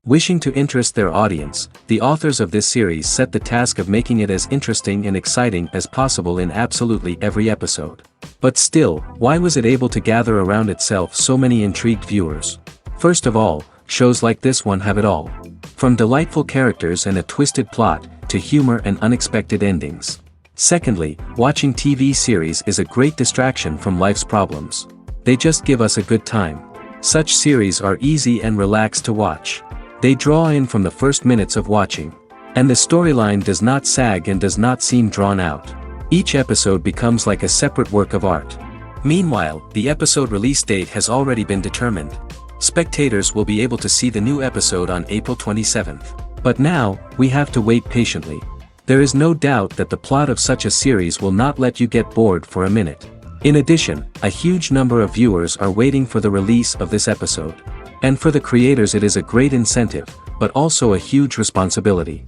Wishing to interest their audience, the authors of this series set the task of making it as interesting and exciting as possible in absolutely every episode. But still, why was it able to gather around itself so many intrigued viewers? First of all, shows like this one have it all. From delightful characters and a twisted plot, to humor and unexpected endings. Secondly, watching TV series is a great distraction from life's problems. They just give us a good time. Such series are easy and relaxed to watch. They draw in from the first minutes of watching. And the storyline does not sag and does not seem drawn out. Each episode becomes like a separate work of art. Meanwhile, the episode release date has already been determined. Spectators will be able to see the new episode on April 27th. But now, we have to wait patiently. There is no doubt that the plot of such a series will not let you get bored for a minute. In addition, a huge number of viewers are waiting for the release of this episode. And for the creators it is a great incentive, but also a huge responsibility.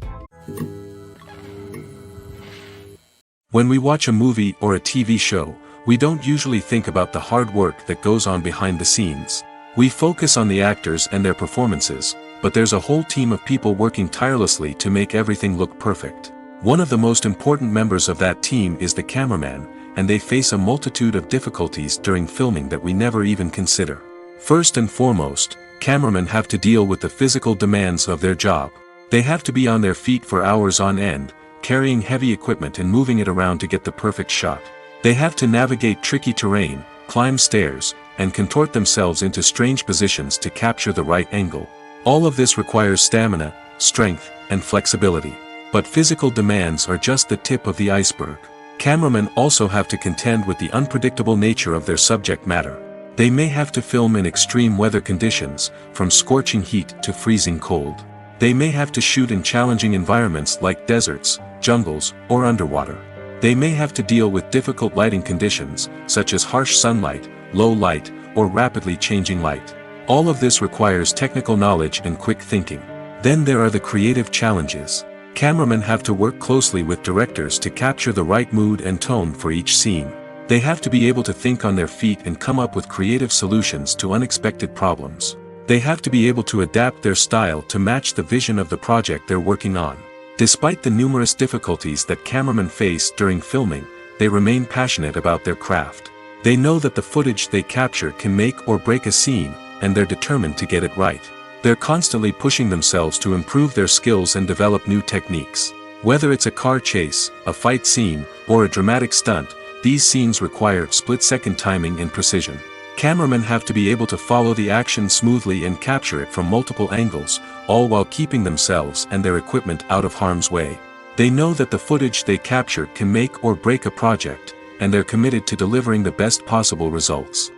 When we watch a movie or a TV show, we don't usually think about the hard work that goes on behind the scenes. We focus on the actors and their performances, but there's a whole team of people working tirelessly to make everything look perfect. One of the most important members of that team is the cameraman, and they face a multitude of difficulties during filming that we never even consider. First and foremost, cameramen have to deal with the physical demands of their job. They have to be on their feet for hours on end, carrying heavy equipment and moving it around to get the perfect shot. They have to navigate tricky terrain, climb stairs, and contort themselves into strange positions to capture the right angle. All of this requires stamina, strength, and flexibility. But physical demands are just the tip of the iceberg. Cameramen also have to contend with the unpredictable nature of their subject matter. They may have to film in extreme weather conditions, from scorching heat to freezing cold. They may have to shoot in challenging environments like deserts, jungles, or underwater. They may have to deal with difficult lighting conditions, such as harsh sunlight, low light, or rapidly changing light. All of this requires technical knowledge and quick thinking. Then there are the creative challenges. Cameramen have to work closely with directors to capture the right mood and tone for each scene. They have to be able to think on their feet and come up with creative solutions to unexpected problems. They have to be able to adapt their style to match the vision of the project they're working on. Despite the numerous difficulties that cameramen face during filming, they remain passionate about their craft. They know that the footage they capture can make or break a scene, and they're determined to get it right. They're constantly pushing themselves to improve their skills and develop new techniques. Whether it's a car chase, a fight scene, or a dramatic stunt, these scenes require split-second timing and precision. Cameramen have to be able to follow the action smoothly and capture it from multiple angles, all while keeping themselves and their equipment out of harm's way. They know that the footage they capture can make or break a project, and they're committed to delivering the best possible results.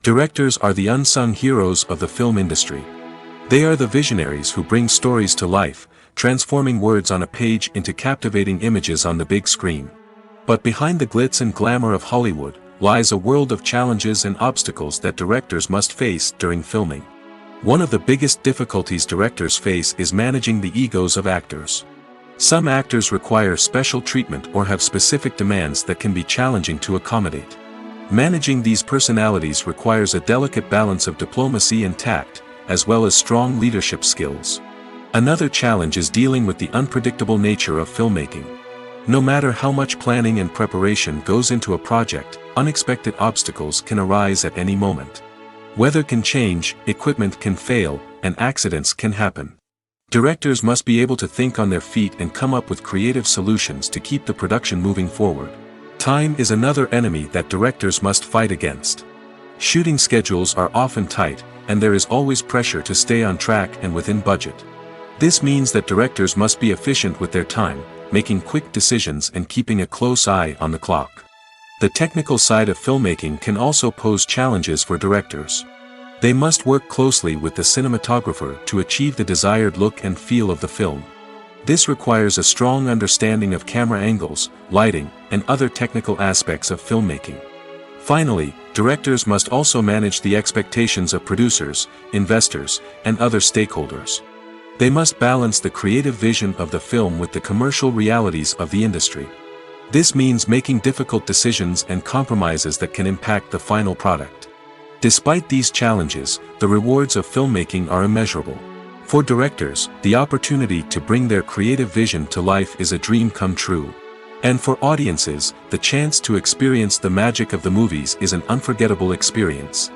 Directors are the unsung heroes of the film industry. They are the visionaries who bring stories to life, transforming words on a page into captivating images on the big screen. But behind the glitz and glamour of Hollywood, lies a world of challenges and obstacles that directors must face during filming. One of the biggest difficulties directors face is managing the egos of actors. Some actors require special treatment or have specific demands that can be challenging to accommodate. Managing these personalities requires a delicate balance of diplomacy and tact, as well as strong leadership skills. Another challenge is dealing with the unpredictable nature of filmmaking. No matter how much planning and preparation goes into a project, unexpected obstacles can arise at any moment. Weather can change, equipment can fail, and accidents can happen. Directors must be able to think on their feet and come up with creative solutions to keep the production moving forward. Time is another enemy that directors must fight against. Shooting schedules are often tight, and there is always pressure to stay on track and within budget. This means that directors must be efficient with their time, making quick decisions and keeping a close eye on the clock. The technical side of filmmaking can also pose challenges for directors. They must work closely with the cinematographer to achieve the desired look and feel of the film. This requires a strong understanding of camera angles, lighting, and other technical aspects of filmmaking. Finally, directors must also manage the expectations of producers, investors, and other stakeholders. They must balance the creative vision of the film with the commercial realities of the industry. This means making difficult decisions and compromises that can impact the final product. Despite these challenges, the rewards of filmmaking are immeasurable. For directors, the opportunity to bring their creative vision to life is a dream come true. And for audiences, the chance to experience the magic of the movies is an unforgettable experience.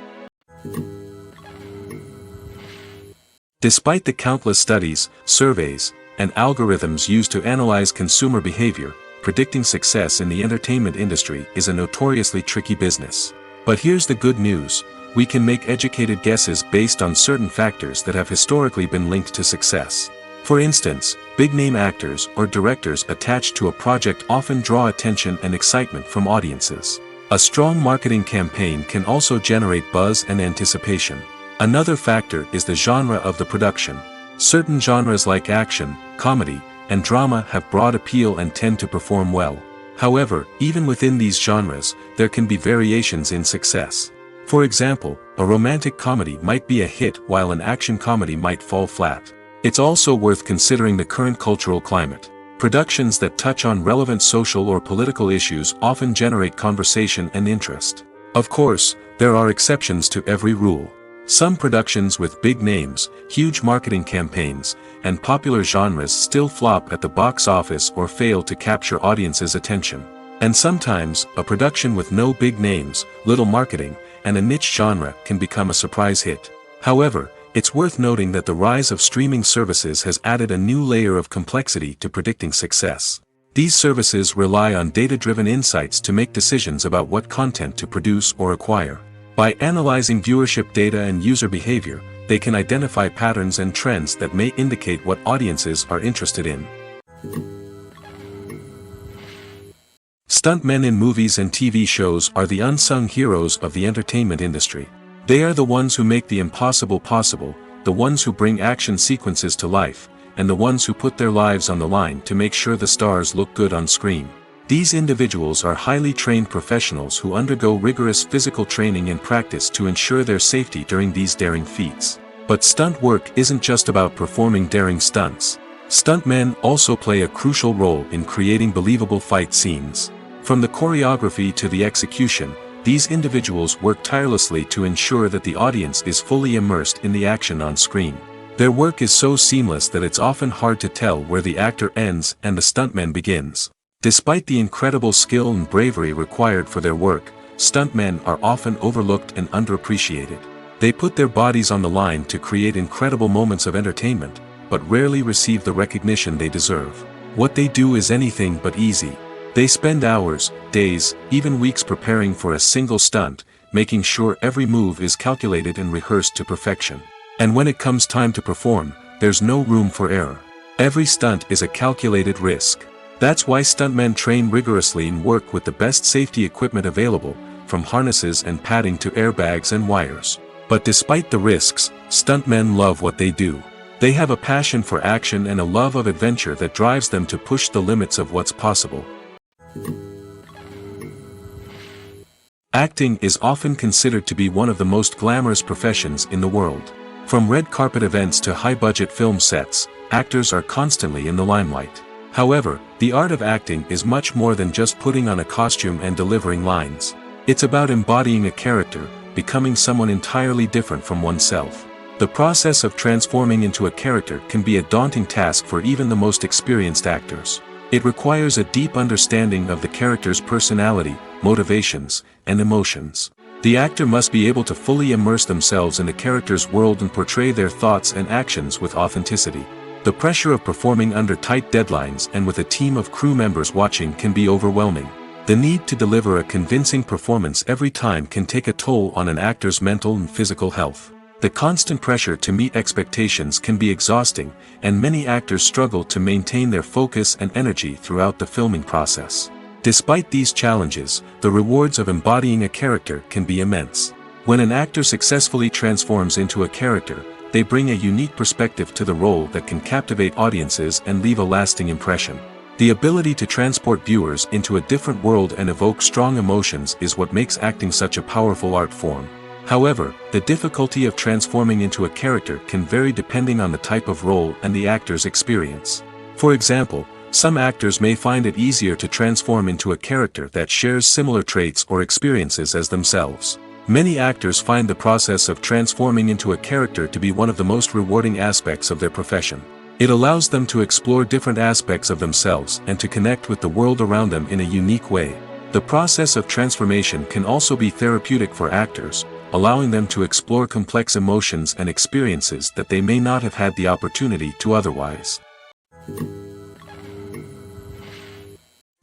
Despite the countless studies, surveys, and algorithms used to analyze consumer behavior, predicting success in the entertainment industry is a notoriously tricky business. But here's the good news: we can make educated guesses based on certain factors that have historically been linked to success. For instance, big-name actors or directors attached to a project often draw attention and excitement from audiences. A strong marketing campaign can also generate buzz and anticipation. Another factor is the genre of the production. Certain genres like action, comedy, and drama have broad appeal and tend to perform well. However, even within these genres, there can be variations in success. For example, a romantic comedy might be a hit while an action comedy might fall flat. It's also worth considering the current cultural climate. Productions that touch on relevant social or political issues often generate conversation and interest. Of course, there are exceptions to every rule. Some productions with big names, huge marketing campaigns, and popular genres still flop at the box office or fail to capture audiences' attention. And sometimes, a production with no big names, little marketing, and a niche genre can become a surprise hit. However, it's worth noting that the rise of streaming services has added a new layer of complexity to predicting success. These services rely on data-driven insights to make decisions about what content to produce or acquire. By analyzing viewership data and user behavior, they can identify patterns and trends that may indicate what audiences are interested in. Stuntmen in movies and TV shows are the unsung heroes of the entertainment industry. They are the ones who make the impossible possible, the ones who bring action sequences to life, and the ones who put their lives on the line to make sure the stars look good on screen. These individuals are highly trained professionals who undergo rigorous physical training and practice to ensure their safety during these daring feats. But stunt work isn't just about performing daring stunts. Stuntmen also play a crucial role in creating believable fight scenes. From the choreography to the execution, these individuals work tirelessly to ensure that the audience is fully immersed in the action on screen. Their work is so seamless that it's often hard to tell where the actor ends and the stuntman begins. Despite the incredible skill and bravery required for their work, stuntmen are often overlooked and underappreciated. They put their bodies on the line to create incredible moments of entertainment, but rarely receive the recognition they deserve. What they do is anything but easy. They spend hours, days, even weeks preparing for a single stunt, making sure every move is calculated and rehearsed to perfection. And when it comes time to perform, there's no room for error. Every stunt is a calculated risk. That's why stuntmen train rigorously and work with the best safety equipment available, from harnesses and padding to airbags and wires. But despite the risks, stuntmen love what they do. They have a passion for action and a love of adventure that drives them to push the limits of what's possible. Acting is often considered to be one of the most glamorous professions in the world. From red carpet events to high-budget film sets, actors are constantly in the limelight. However, the art of acting is much more than just putting on a costume and delivering lines. It's about embodying a character, becoming someone entirely different from oneself. The process of transforming into a character can be a daunting task for even the most experienced actors. It requires a deep understanding of the character's personality, motivations, and emotions. The actor must be able to fully immerse themselves in the character's world and portray their thoughts and actions with authenticity. The pressure of performing under tight deadlines and with a team of crew members watching can be overwhelming. The need to deliver a convincing performance every time can take a toll on an actor's mental and physical health. The constant pressure to meet expectations can be exhausting, and many actors struggle to maintain their focus and energy throughout the filming process. Despite these challenges, the rewards of embodying a character can be immense. When an actor successfully transforms into a character, they bring a unique perspective to the role that can captivate audiences and leave a lasting impression. The ability to transport viewers into a different world and evoke strong emotions is what makes acting such a powerful art form. However, the difficulty of transforming into a character can vary depending on the type of role and the actor's experience. For example, some actors may find it easier to transform into a character that shares similar traits or experiences as themselves. Many actors find the process of transforming into a character to be one of the most rewarding aspects of their profession. It allows them to explore different aspects of themselves and to connect with the world around them in a unique way. The process of transformation can also be therapeutic for actors, allowing them to explore complex emotions and experiences that they may not have had the opportunity to otherwise.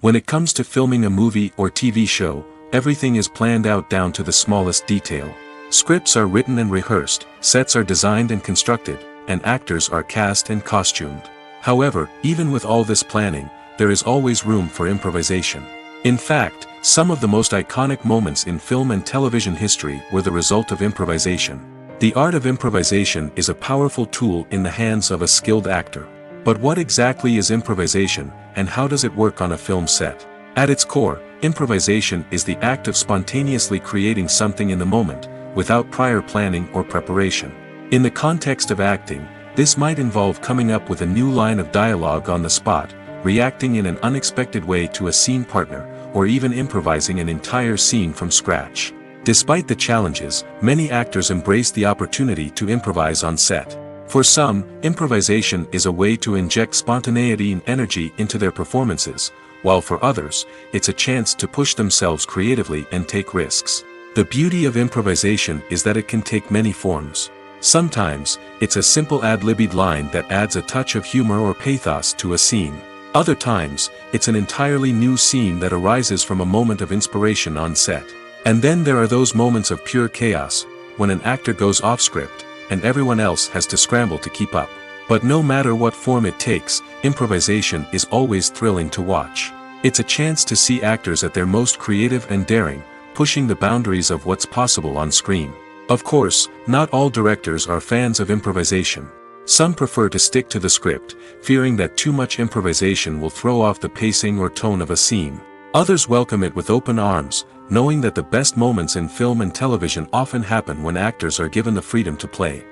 When it comes to filming a movie or TV show, everything is planned out down to the smallest detail. Scripts are written and rehearsed, sets are designed and constructed, and actors are cast and costumed. However, even with all this planning, there is always room for improvisation. In fact, some of the most iconic moments in film and television history were the result of improvisation. The art of improvisation is a powerful tool in the hands of a skilled actor. But what exactly is improvisation, and how does it work on a film set? At its core, improvisation is the act of spontaneously creating something in the moment, without prior planning or preparation. In the context of acting, this might involve coming up with a new line of dialogue on the spot, reacting in an unexpected way to a scene partner, or even improvising an entire scene from scratch. Despite the challenges, many actors embrace the opportunity to improvise on set. For some, improvisation is a way to inject spontaneity and energy into their performances, while for others, it's a chance to push themselves creatively and take risks. The beauty of improvisation is that it can take many forms. Sometimes, it's a simple ad-libbed line that adds a touch of humor or pathos to a scene. Other times, it's an entirely new scene that arises from a moment of inspiration on set. And then there are those moments of pure chaos, when an actor goes off script, and everyone else has to scramble to keep up. But no matter what form it takes, improvisation is always thrilling to watch. It's a chance to see actors at their most creative and daring, pushing the boundaries of what's possible on screen. Of course, not all directors are fans of improvisation. Some prefer to stick to the script, fearing that too much improvisation will throw off the pacing or tone of a scene. Others welcome it with open arms, knowing that the best moments in film and television often happen when actors are given the freedom to play.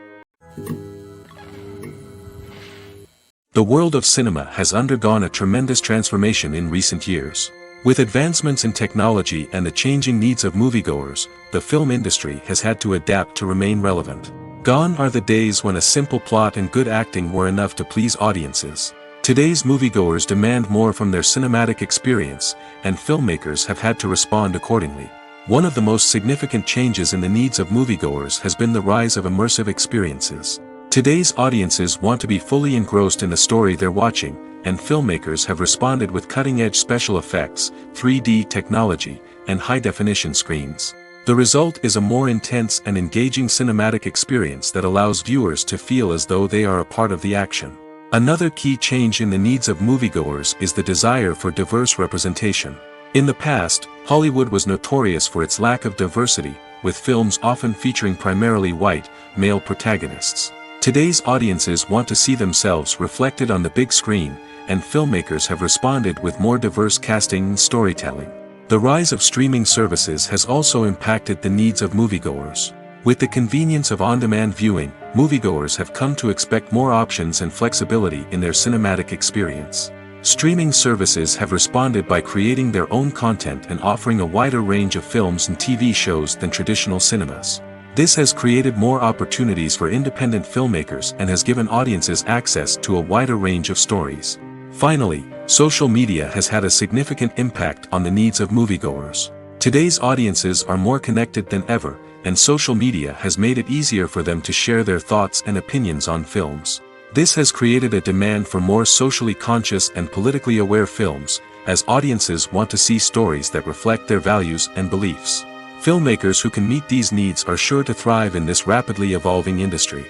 The world of cinema has undergone a tremendous transformation in recent years. With advancements in technology and the changing needs of moviegoers, the film industry has had to adapt to remain relevant. Gone are the days when a simple plot and good acting were enough to please audiences. Today's moviegoers demand more from their cinematic experience, and filmmakers have had to respond accordingly. One of the most significant changes in the needs of moviegoers has been the rise of immersive experiences. Today's audiences want to be fully engrossed in the story they're watching, and filmmakers have responded with cutting-edge special effects, 3D technology, and high-definition screens. The result is a more intense and engaging cinematic experience that allows viewers to feel as though they are a part of the action. Another key change in the needs of moviegoers is the desire for diverse representation. In the past, Hollywood was notorious for its lack of diversity, with films often featuring primarily white, male protagonists. Today's audiences want to see themselves reflected on the big screen, and filmmakers have responded with more diverse casting and storytelling. The rise of streaming services has also impacted the needs of moviegoers. With the convenience of on-demand viewing, moviegoers have come to expect more options and flexibility in their cinematic experience. Streaming services have responded by creating their own content and offering a wider range of films and TV shows than traditional cinemas. This has created more opportunities for independent filmmakers and has given audiences access to a wider range of stories. Finally, social media has had a significant impact on the needs of moviegoers. Today's audiences are more connected than ever, and social media has made it easier for them to share their thoughts and opinions on films. This has created a demand for more socially conscious and politically aware films, as audiences want to see stories that reflect their values and beliefs. Filmmakers who can meet these needs are sure to thrive in this rapidly evolving industry.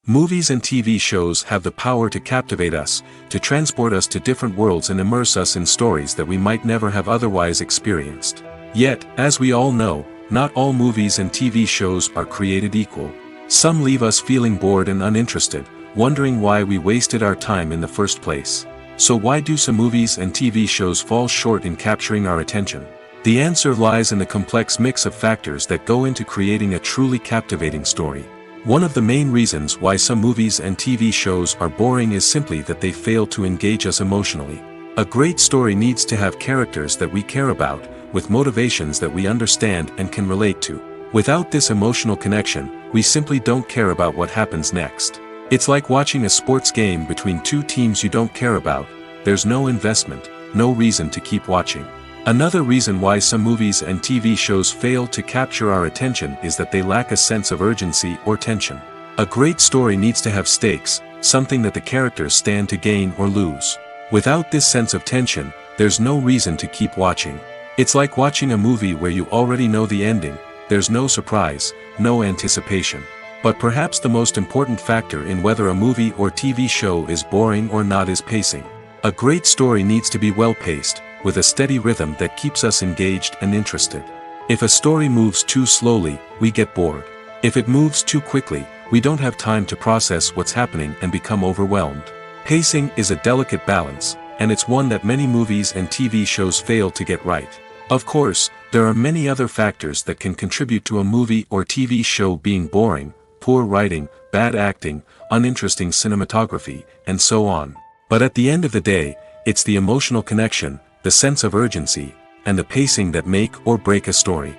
Movies and TV shows have the power to captivate us, to transport us to different worlds and immerse us in stories that we might never have otherwise experienced. Yet, as we all know, not all movies and TV shows are created equal. Some leave us feeling bored and uninterested, wondering why we wasted our time in the first place. So why do some movies and TV shows fall short in capturing our attention? The answer lies in the complex mix of factors that go into creating a truly captivating story. One of the main reasons why some movies and TV shows are boring is simply that they fail to engage us emotionally. A great story needs to have characters that we care about, with motivations that we understand and can relate to. Without this emotional connection, we simply don't care about what happens next. It's like watching a sports game between two teams you don't care about. There's no investment, no reason to keep watching. Another reason why some movies and TV shows fail to capture our attention is that they lack a sense of urgency or tension. A great story needs to have stakes, something that the characters stand to gain or lose. Without this sense of tension, there's no reason to keep watching. It's like watching a movie where you already know the ending. There's no surprise, no anticipation. But perhaps the most important factor in whether a movie or TV show is boring or not is pacing. A great story needs to be well-paced, with a steady rhythm that keeps us engaged and interested. If a story moves too slowly, we get bored. If it moves too quickly, we don't have time to process what's happening and become overwhelmed. Pacing is a delicate balance, and it's one that many movies and TV shows fail to get right. Of course, there are many other factors that can contribute to a movie or TV show being boring: poor writing, bad acting, uninteresting cinematography, and so on. But at the end of the day, it's the emotional connection, the sense of urgency, and the pacing that make or break a story.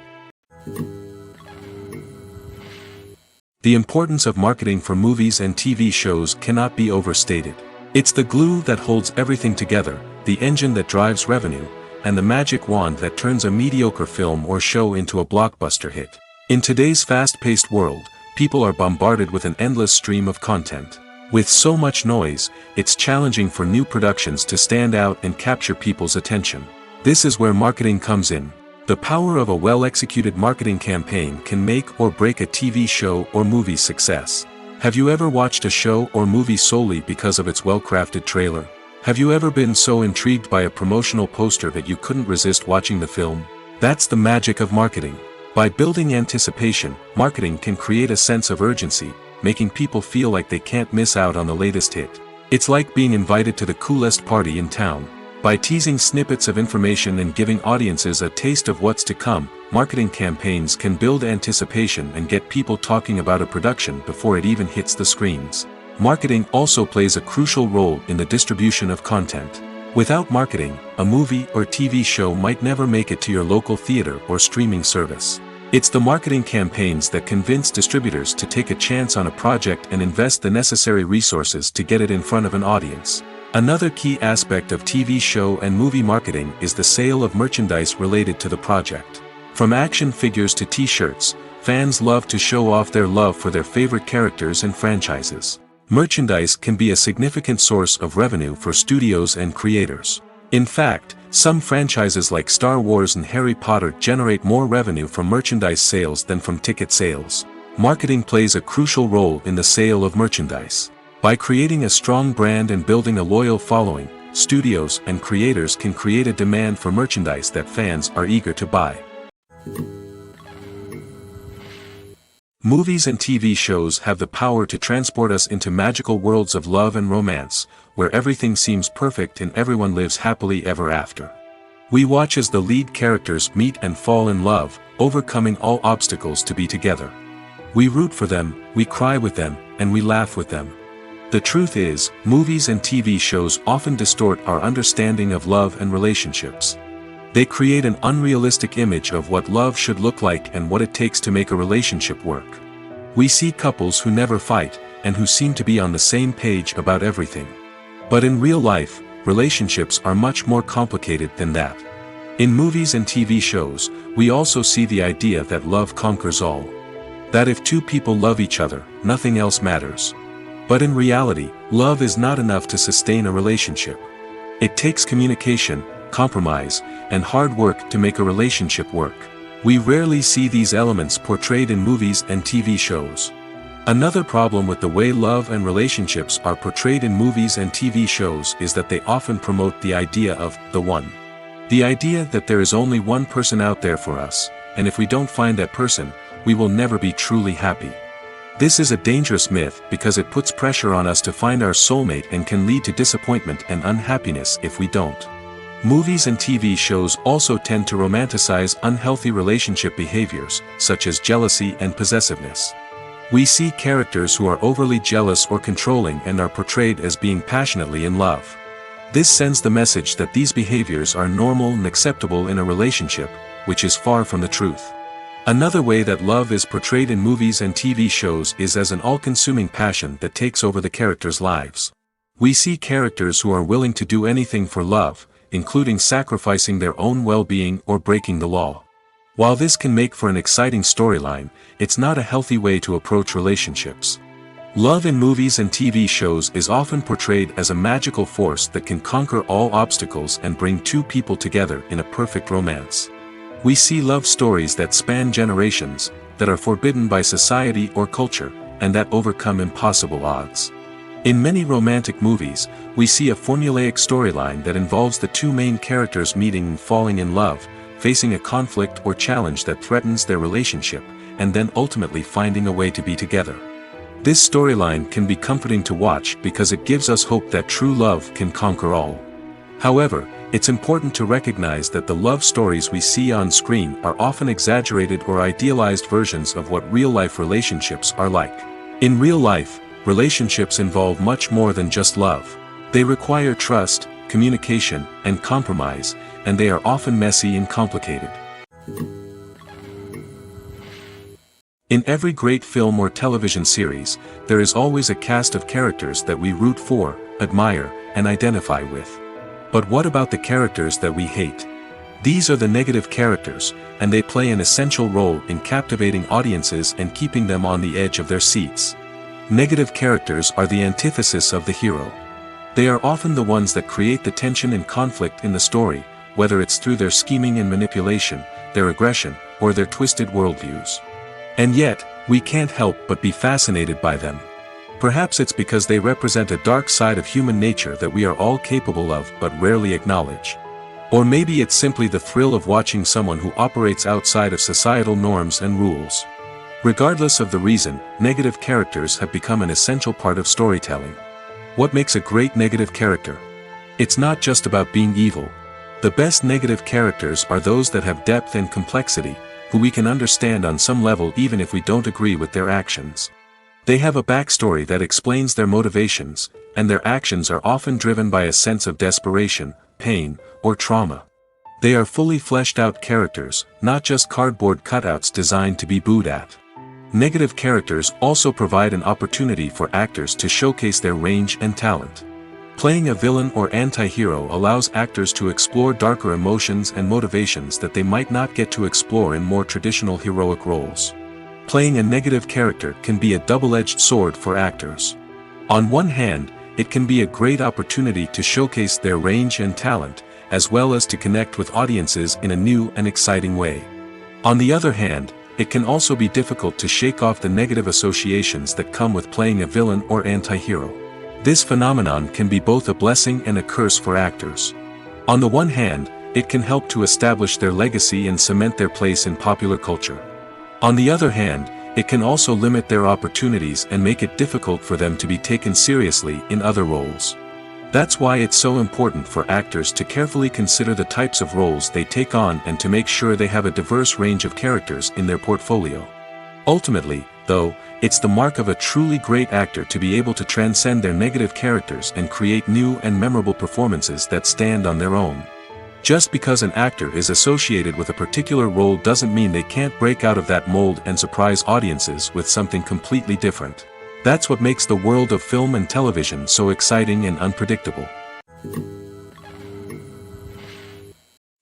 The importance of marketing for movies and TV shows cannot be overstated. It's the glue that holds everything together, the engine that drives revenue, and the magic wand that turns a mediocre film or show into a blockbuster hit. In today's fast-paced world, people are bombarded with an endless stream of content. With so much noise, it's challenging for new productions to stand out and capture people's attention. This is where marketing comes in. The power of a well-executed marketing campaign can make or break a TV show or movie's success. Have you ever watched a show or movie solely because of its well-crafted trailer? Have you ever been so intrigued by a promotional poster that you couldn't resist watching the film? That's the magic of marketing. By building anticipation, marketing can create a sense of urgency, making people feel like they can't miss out on the latest hit. It's like being invited to the coolest party in town. By teasing snippets of information and giving audiences a taste of what's to come, marketing campaigns can build anticipation and get people talking about a production before it even hits the screens. Marketing also plays a crucial role in the distribution of content. Without marketing, a movie or TV show might never make it to your local theater or streaming service. It's the marketing campaigns that convince distributors to take a chance on a project and invest the necessary resources to get it in front of an audience. Another key aspect of TV show and movie marketing is the sale of merchandise related to the project. From action figures to t-shirts, fans love to show off their love for their favorite characters and franchises. Merchandise can be a significant source of revenue for studios and creators. In fact, some franchises like Star Wars and Harry Potter generate more revenue from merchandise sales than from ticket sales. Marketing plays a crucial role in the sale of merchandise. By creating a strong brand and building a loyal following, studios and creators can create a demand for merchandise that fans are eager to buy. Movies and TV shows have the power to transport us into magical worlds of love and romance, where everything seems perfect and everyone lives happily ever after. We watch as the lead characters meet and fall in love, overcoming all obstacles to be together. We root for them, we cry with them, and we laugh with them. The truth is, movies and TV shows often distort our understanding of love and relationships. They create an unrealistic image of what love should look like and what it takes to make a relationship work. We see couples who never fight, and who seem to be on the same page about everything. But in real life, relationships are much more complicated than that. In movies and TV shows, we also see the idea that love conquers all. That if two people love each other, nothing else matters. But in reality, love is not enough to sustain a relationship. It takes communication, compromise, and hard work to make a relationship work. We rarely see these elements portrayed in movies and TV shows. Another problem with the way love and relationships are portrayed in movies and TV shows is that they often promote the idea of the one. The idea that there is only one person out there for us, and if we don't find that person, we will never be truly happy. This is a dangerous myth because it puts pressure on us to find our soulmate and can lead to disappointment and unhappiness if we don't. Movies and TV shows also tend to romanticize unhealthy relationship behaviors, such as jealousy and possessiveness. We see characters who are overly jealous or controlling and are portrayed as being passionately in love. This sends the message that these behaviors are normal and acceptable in a relationship, which is far from the truth. Another way that love is portrayed in movies and TV shows is as an all-consuming passion that takes over the characters' lives. We see characters who are willing to do anything for love, including sacrificing their own well-being or breaking the law. While this can make for an exciting storyline, it's not a healthy way to approach relationships. Love in movies and TV shows is often portrayed as a magical force that can conquer all obstacles and bring two people together in a perfect romance. We see love stories that span generations, that are forbidden by society or culture, and that overcome impossible odds. In many romantic movies, we see a formulaic storyline that involves the two main characters meeting and falling in love, facing a conflict or challenge that threatens their relationship, and then ultimately finding a way to be together. This storyline can be comforting to watch because it gives us hope that true love can conquer all. However, it's important to recognize that the love stories we see on screen are often exaggerated or idealized versions of what real-life relationships are like. In real life, relationships involve much more than just love. They require trust, communication, and compromise, and they are often messy and complicated. In every great film or television series, there is always a cast of characters that we root for, admire, and identify with. But what about the characters that we hate? These are the negative characters, and they play an essential role in captivating audiences and keeping them on the edge of their seats. Negative characters are the antithesis of the hero. They are often the ones that create the tension and conflict in the story, whether it's through their scheming and manipulation, their aggression, or their twisted worldviews. And yet, we can't help but be fascinated by them. Perhaps it's because they represent a dark side of human nature that we are all capable of but rarely acknowledge. Or maybe it's simply the thrill of watching someone who operates outside of societal norms and rules. Regardless of the reason, negative characters have become an essential part of storytelling. What makes a great negative character? It's not just about being evil. The best negative characters are those that have depth and complexity, who we can understand on some level even if we don't agree with their actions. They have a backstory that explains their motivations, and their actions are often driven by a sense of desperation, pain, or trauma. They are fully fleshed out characters, not just cardboard cutouts designed to be booed at. Negative characters also provide an opportunity for actors to showcase their range and talent. Playing a villain or anti-hero allows actors to explore darker emotions and motivations that they might not get to explore in more traditional heroic roles. Playing a negative character can be a double-edged sword for actors. On one hand, it can be a great opportunity to showcase their range and talent, as well as to connect with audiences in a new and exciting way. On the other hand, it can also be difficult to shake off the negative associations that come with playing a villain or anti-hero. This phenomenon can be both a blessing and a curse for actors. On the one hand, it can help to establish their legacy and cement their place in popular culture. On the other hand, it can also limit their opportunities and make it difficult for them to be taken seriously in other roles. That's why it's so important for actors to carefully consider the types of roles they take on and to make sure they have a diverse range of characters in their portfolio. Ultimately, though, it's the mark of a truly great actor to be able to transcend their negative characters and create new and memorable performances that stand on their own. Just because an actor is associated with a particular role doesn't mean they can't break out of that mold and surprise audiences with something completely different. That's what makes the world of film and television so exciting and unpredictable.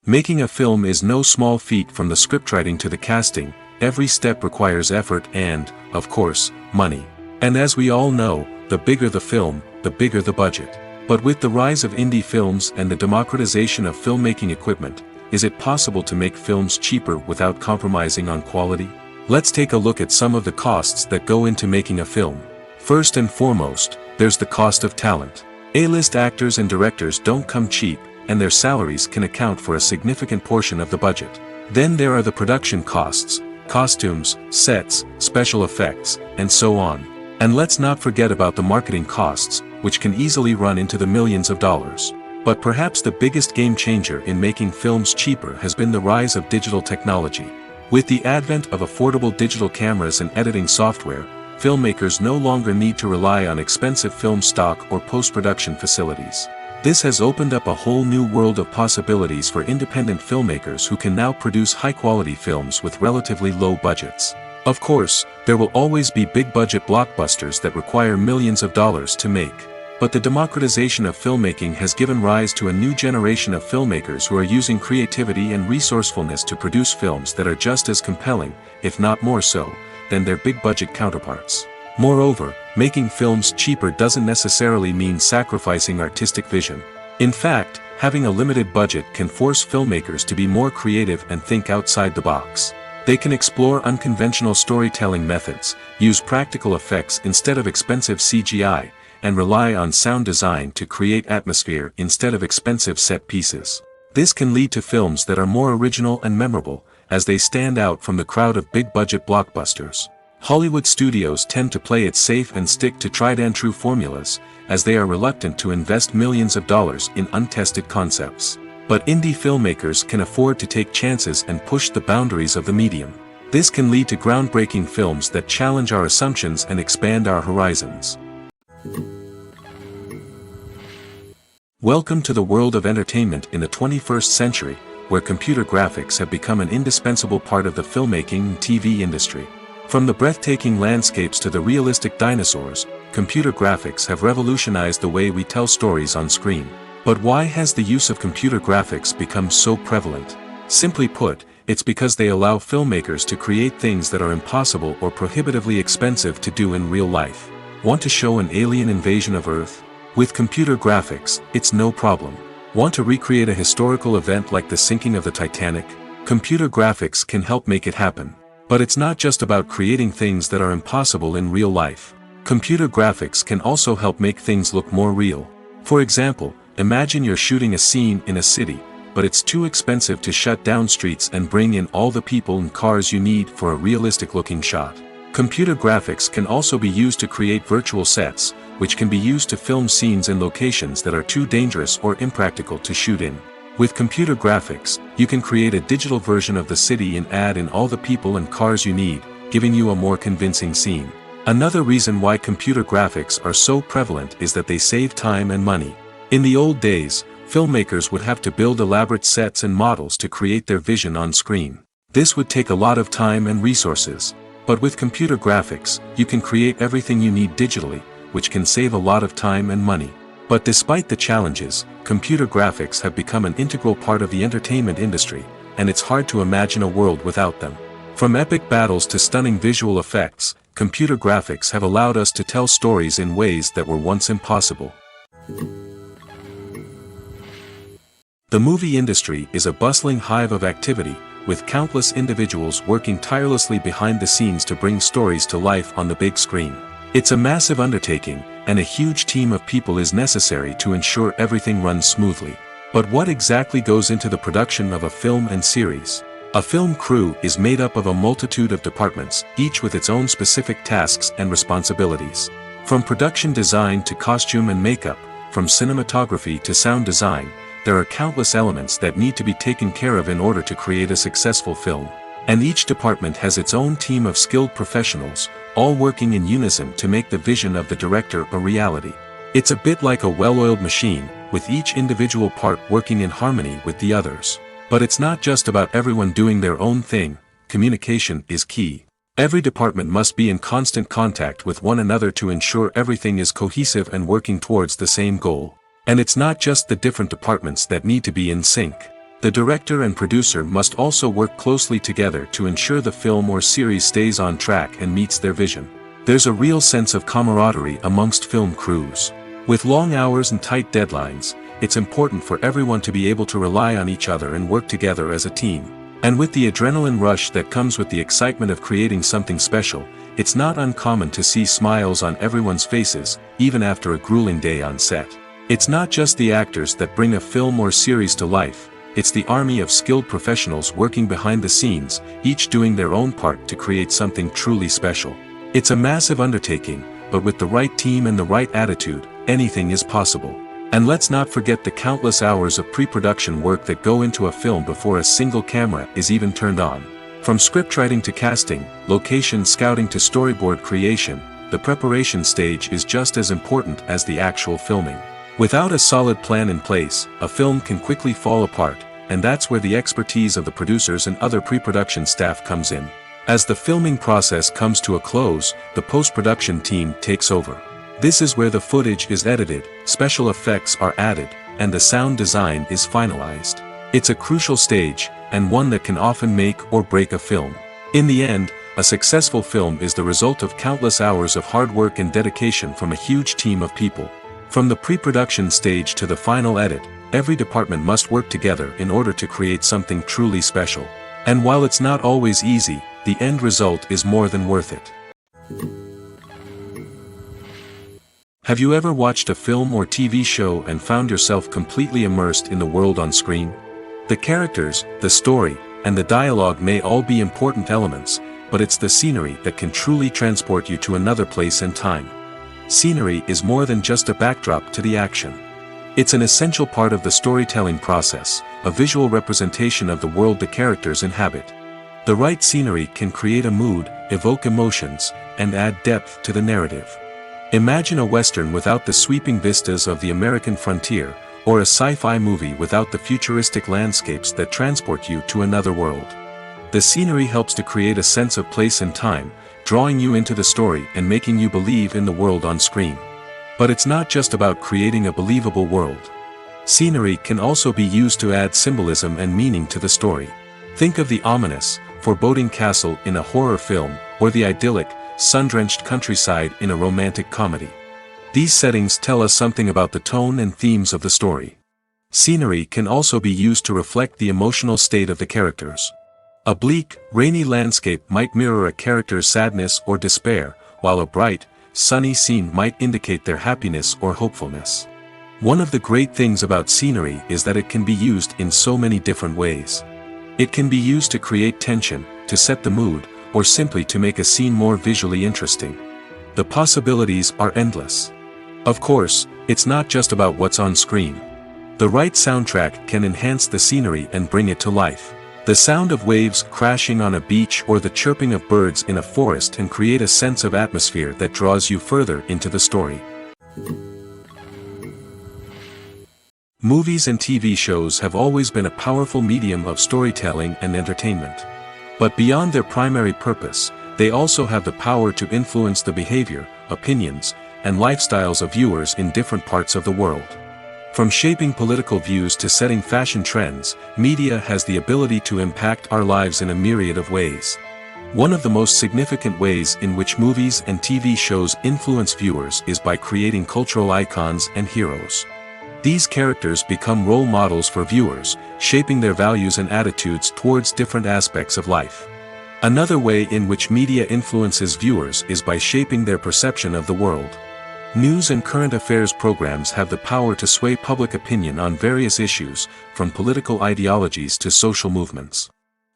Making a film is no small feat. From the scriptwriting to the casting, every step requires effort and, of course, money. And as we all know, the bigger the film, the bigger the budget. But with the rise of indie films and the democratization of filmmaking equipment, is it possible to make films cheaper without compromising on quality? Let's take a look at some of the costs that go into making a film. First and foremost, there's the cost of talent. A-list actors and directors don't come cheap, and their salaries can account for a significant portion of the budget. Then there are the production costs, costumes, sets, special effects, and so on. And let's not forget about the marketing costs, which can easily run into the millions of dollars. But perhaps the biggest game changer in making films cheaper has been the rise of digital technology. With the advent of affordable digital cameras and editing software, filmmakers no longer need to rely on expensive film stock or post-production facilities. This has opened up a whole new world of possibilities for independent filmmakers who can now produce high-quality films with relatively low budgets. Of course, there will always be big-budget blockbusters that require millions of dollars to make. But the democratization of filmmaking has given rise to a new generation of filmmakers who are using creativity and resourcefulness to produce films that are just as compelling, if not more so, than their big-budget counterparts. Moreover, making films cheaper doesn't necessarily mean sacrificing artistic vision. In fact, having a limited budget can force filmmakers to be more creative and think outside the box. They can explore unconventional storytelling methods, use practical effects instead of expensive CGI, and rely on sound design to create atmosphere instead of expensive set pieces. This can lead to films that are more original and memorable, as they stand out from the crowd of big-budget blockbusters. Hollywood studios tend to play it safe and stick to tried-and-true formulas, as they are reluctant to invest millions of dollars in untested concepts. But indie filmmakers can afford to take chances and push the boundaries of the medium. This can lead to groundbreaking films that challenge our assumptions and expand our horizons. Welcome to the world of entertainment in the 21st century, where computer graphics have become an indispensable part of the filmmaking and TV industry. From the breathtaking landscapes to the realistic dinosaurs, computer graphics have revolutionized the way we tell stories on screen. But why has the use of computer graphics become so prevalent? Simply put, it's because they allow filmmakers to create things that are impossible or prohibitively expensive to do in real life. Want to show an alien invasion of Earth? With computer graphics, it's no problem. Want to recreate a historical event like the sinking of the Titanic? Computer graphics can help make it happen. But it's not just about creating things that are impossible in real life. Computer graphics can also help make things look more real. For example, imagine you're shooting a scene in a city, but it's too expensive to shut down streets and bring in all the people and cars you need for a realistic-looking shot. Computer graphics can also be used to create virtual sets, which can be used to film scenes in locations that are too dangerous or impractical to shoot in. With computer graphics, you can create a digital version of the city and add in all the people and cars you need, giving you a more convincing scene. Another reason why computer graphics are so prevalent is that they save time and money. In the old days, filmmakers would have to build elaborate sets and models to create their vision on screen. This would take a lot of time and resources. But with computer graphics, you can create everything you need digitally, which can save a lot of time and money. But despite the challenges, computer graphics have become an integral part of the entertainment industry, and it's hard to imagine a world without them. From epic battles to stunning visual effects, computer graphics have allowed us to tell stories in ways that were once impossible. The movie industry is a bustling hive of activity, with countless individuals working tirelessly behind the scenes to bring stories to life on the big screen. It's a massive undertaking, and a huge team of people is necessary to ensure everything runs smoothly. But what exactly goes into the production of a film and series? A film crew is made up of a multitude of departments, each with its own specific tasks and responsibilities. From production design to costume and makeup, from cinematography to sound design, there are countless elements that need to be taken care of in order to create a successful film. And each department has its own team of skilled professionals, all working in unison to make the vision of the director a reality. It's a bit like a well-oiled machine, with each individual part working in harmony with the others. But it's not just about everyone doing their own thing. Communication is key. Every department must be in constant contact with one another to ensure everything is cohesive and working towards the same goal. And it's not just the different departments that need to be in sync. The director and producer must also work closely together to ensure the film or series stays on track and meets their vision. There's a real sense of camaraderie amongst film crews. With long hours and tight deadlines, it's important for everyone to be able to rely on each other and work together as a team. And with the adrenaline rush that comes with the excitement of creating something special, it's not uncommon to see smiles on everyone's faces, even after a grueling day on set. It's not just the actors that bring a film or series to life. It's the army of skilled professionals working behind the scenes, each doing their own part to create something truly special. It's a massive undertaking, but with the right team and the right attitude, anything is possible. And let's not forget the countless hours of pre-production work that go into a film before a single camera is even turned on. From scriptwriting to casting, location scouting to storyboard creation, the preparation stage is just as important as the actual filming. Without a solid plan in place, a film can quickly fall apart, and that's where the expertise of the producers and other pre-production staff comes in. As the filming process comes to a close, the post-production team takes over. This is where the footage is edited, special effects are added, and the sound design is finalized. It's a crucial stage, and one that can often make or break a film. In the end, a successful film is the result of countless hours of hard work and dedication from a huge team of people. From the pre-production stage to the final edit, every department must work together in order to create something truly special. And while it's not always easy, the end result is more than worth it. Have you ever watched a film or TV show and found yourself completely immersed in the world on screen? The characters, the story, and the dialogue may all be important elements, but it's the scenery that can truly transport you to another place and time. Scenery is more than just a backdrop to the action. It's an essential part of the storytelling process, a visual representation of the world the characters inhabit. The right scenery can create a mood, evoke emotions, and add depth to the narrative. Imagine a western without the sweeping vistas of the American frontier, or a sci-fi movie without the futuristic landscapes that transport you to another world. The scenery helps to create a sense of place and time, drawing you into the story and making you believe in the world on screen. But it's not just about creating a believable world. Scenery can also be used to add symbolism and meaning to the story. Think of the ominous, foreboding castle in a horror film, or the idyllic, sun-drenched countryside in a romantic comedy. These settings tell us something about the tone and themes of the story. Scenery can also be used to reflect the emotional state of the characters. A bleak, rainy landscape might mirror a character's sadness or despair, while a bright, sunny scene might indicate their happiness or hopefulness. One of the great things about scenery is that it can be used in so many different ways. It can be used to create tension, to set the mood, or simply to make a scene more visually interesting. The possibilities are endless. Of course, it's not just about what's on screen. The right soundtrack can enhance the scenery and bring it to life. The sound of waves crashing on a beach or the chirping of birds in a forest can create a sense of atmosphere that draws you further into the story. Movies and TV shows have always been a powerful medium of storytelling and entertainment. But beyond their primary purpose, they also have the power to influence the behavior, opinions, and lifestyles of viewers in different parts of the world. From shaping political views to setting fashion trends, media has the ability to impact our lives in a myriad of ways. One of the most significant ways in which movies and TV shows influence viewers is by creating cultural icons and heroes. These characters become role models for viewers, shaping their values and attitudes towards different aspects of life. Another way in which media influences viewers is by shaping their perception of the world. News and current affairs programs have the power to sway public opinion on various issues, from political ideologies to social movements.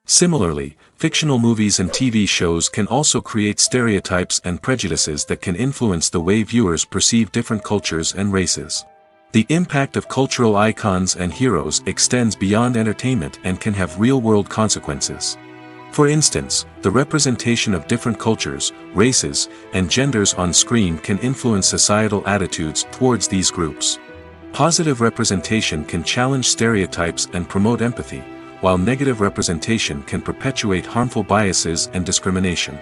Similarly, fictional movies and TV shows can also create stereotypes and prejudices that can influence the way viewers perceive different cultures and races. The impact of cultural icons and heroes extends beyond entertainment and can have real-world consequences. For instance, the representation of different cultures, races, and genders on screen can influence societal attitudes towards these groups. Positive representation can challenge stereotypes and promote empathy, while negative representation can perpetuate harmful biases and discrimination.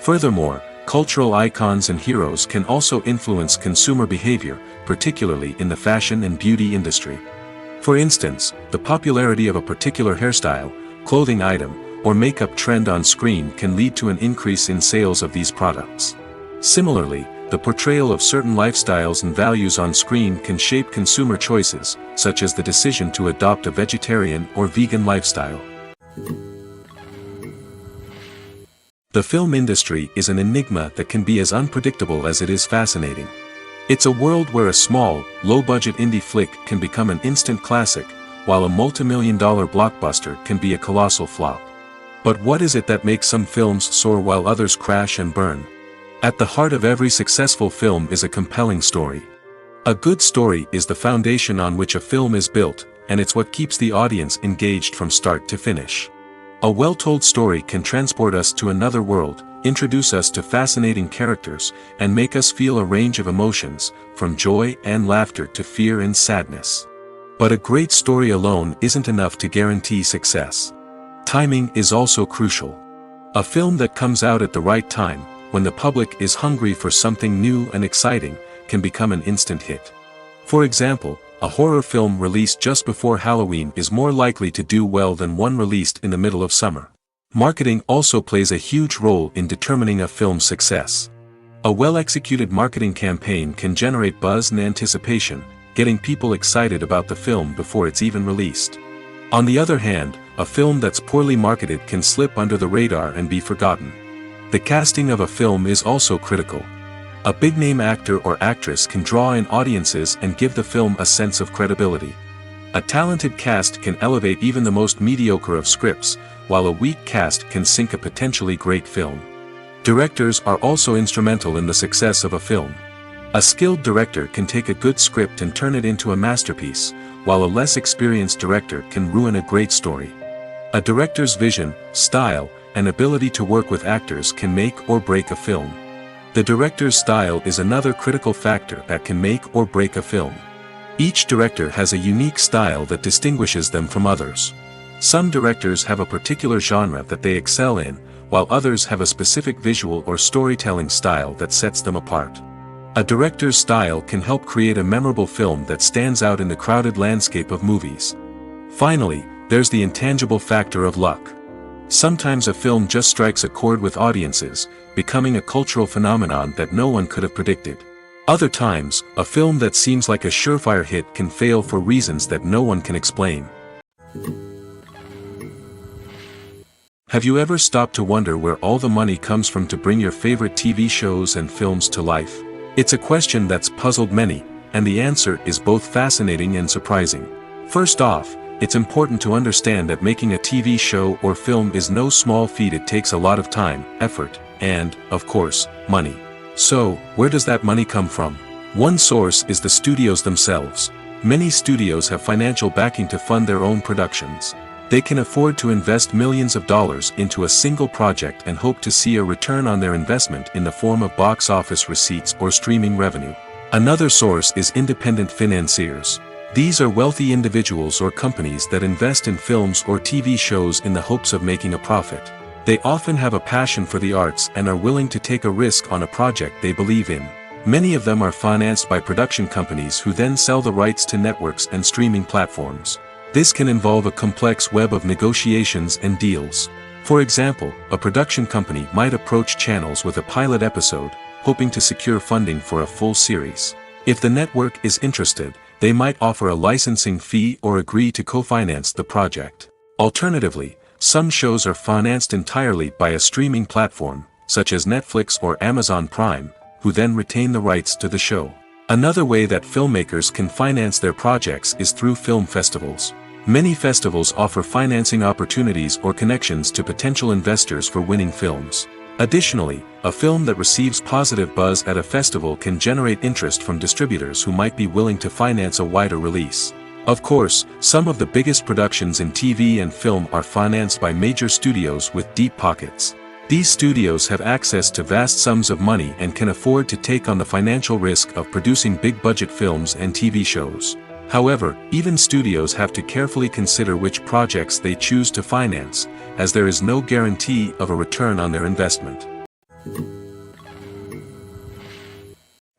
Furthermore, cultural icons and heroes can also influence consumer behavior, particularly in the fashion and beauty industry. For instance, the popularity of a particular hairstyle, clothing item, or makeup trend on screen can lead to an increase in sales of these products. Similarly, the portrayal of certain lifestyles and values on screen can shape consumer choices, such as the decision to adopt a vegetarian or vegan lifestyle. The film industry is an enigma that can be as unpredictable as it is fascinating. It's a world where a small, low-budget indie flick can become an instant classic, while a multi-million-dollar blockbuster can be a colossal flop. But what is it that makes some films soar while others crash and burn? At the heart of every successful film is a compelling story. A good story is the foundation on which a film is built, and it's what keeps the audience engaged from start to finish. A well-told story can transport us to another world, introduce us to fascinating characters, and make us feel a range of emotions, from joy and laughter to fear and sadness. But a great story alone isn't enough to guarantee success. Timing is also crucial. A film that comes out at the right time, when the public is hungry for something new and exciting, can become an instant hit. For example, a horror film released just before Halloween is more likely to do well than one released in the middle of summer. Marketing also plays a huge role in determining a film's success. A well-executed marketing campaign can generate buzz and anticipation, getting people excited about the film before it's even released. On the other hand, a film that's poorly marketed can slip under the radar and be forgotten. The casting of a film is also critical. A big-name actor or actress can draw in audiences and give the film a sense of credibility. A talented cast can elevate even the most mediocre of scripts, while a weak cast can sink a potentially great film. Directors are also instrumental in the success of a film. A skilled director can take a good script and turn it into a masterpiece, while a less experienced director can ruin a great story. A director's vision, style, and ability to work with actors can make or break a film. The director's style is another critical factor that can make or break a film. Each director has a unique style that distinguishes them from others. Some directors have a particular genre that they excel in, while others have a specific visual or storytelling style that sets them apart. A director's style can help create a memorable film that stands out in the crowded landscape of movies. Finally, there's the intangible factor of luck. Sometimes a film just strikes a chord with audiences, becoming a cultural phenomenon that no one could have predicted. Other times, a film that seems like a surefire hit can fail for reasons that no one can explain. Have you ever stopped to wonder where all the money comes from to bring your favorite TV shows and films to life? It's a question that's puzzled many, and the answer is both fascinating and surprising. First off, it's important to understand that making a TV show or film is no small feat. It takes a lot of time, effort, and, of course, money. So, where does that money come from? One source is the studios themselves. Many studios have financial backing to fund their own productions. They can afford to invest millions of dollars into a single project and hope to see a return on their investment in the form of box office receipts or streaming revenue. Another source is independent financiers. These are wealthy individuals or companies that invest in films or TV shows in the hopes of making a profit. They often have a passion for the arts and are willing to take a risk on a project they believe in. Many of them are financed by production companies who then sell the rights to networks and streaming platforms. This can involve a complex web of negotiations and deals. For example, a production company might approach channels with a pilot episode, hoping to secure funding for a full series. If the network is interested, they might offer a licensing fee or agree to co-finance the project. Alternatively, some shows are financed entirely by a streaming platform, such as Netflix or Amazon Prime, who then retain the rights to the show. Another way that filmmakers can finance their projects is through film festivals. Many festivals offer financing opportunities or connections to potential investors for winning films. Additionally, a film that receives positive buzz at a festival can generate interest from distributors who might be willing to finance a wider release. Of course, some of the biggest productions in TV and film are financed by major studios with deep pockets. These studios have access to vast sums of money and can afford to take on the financial risk of producing big-budget films and TV shows. However, even studios have to carefully consider which projects they choose to finance, as there is no guarantee of a return on their investment.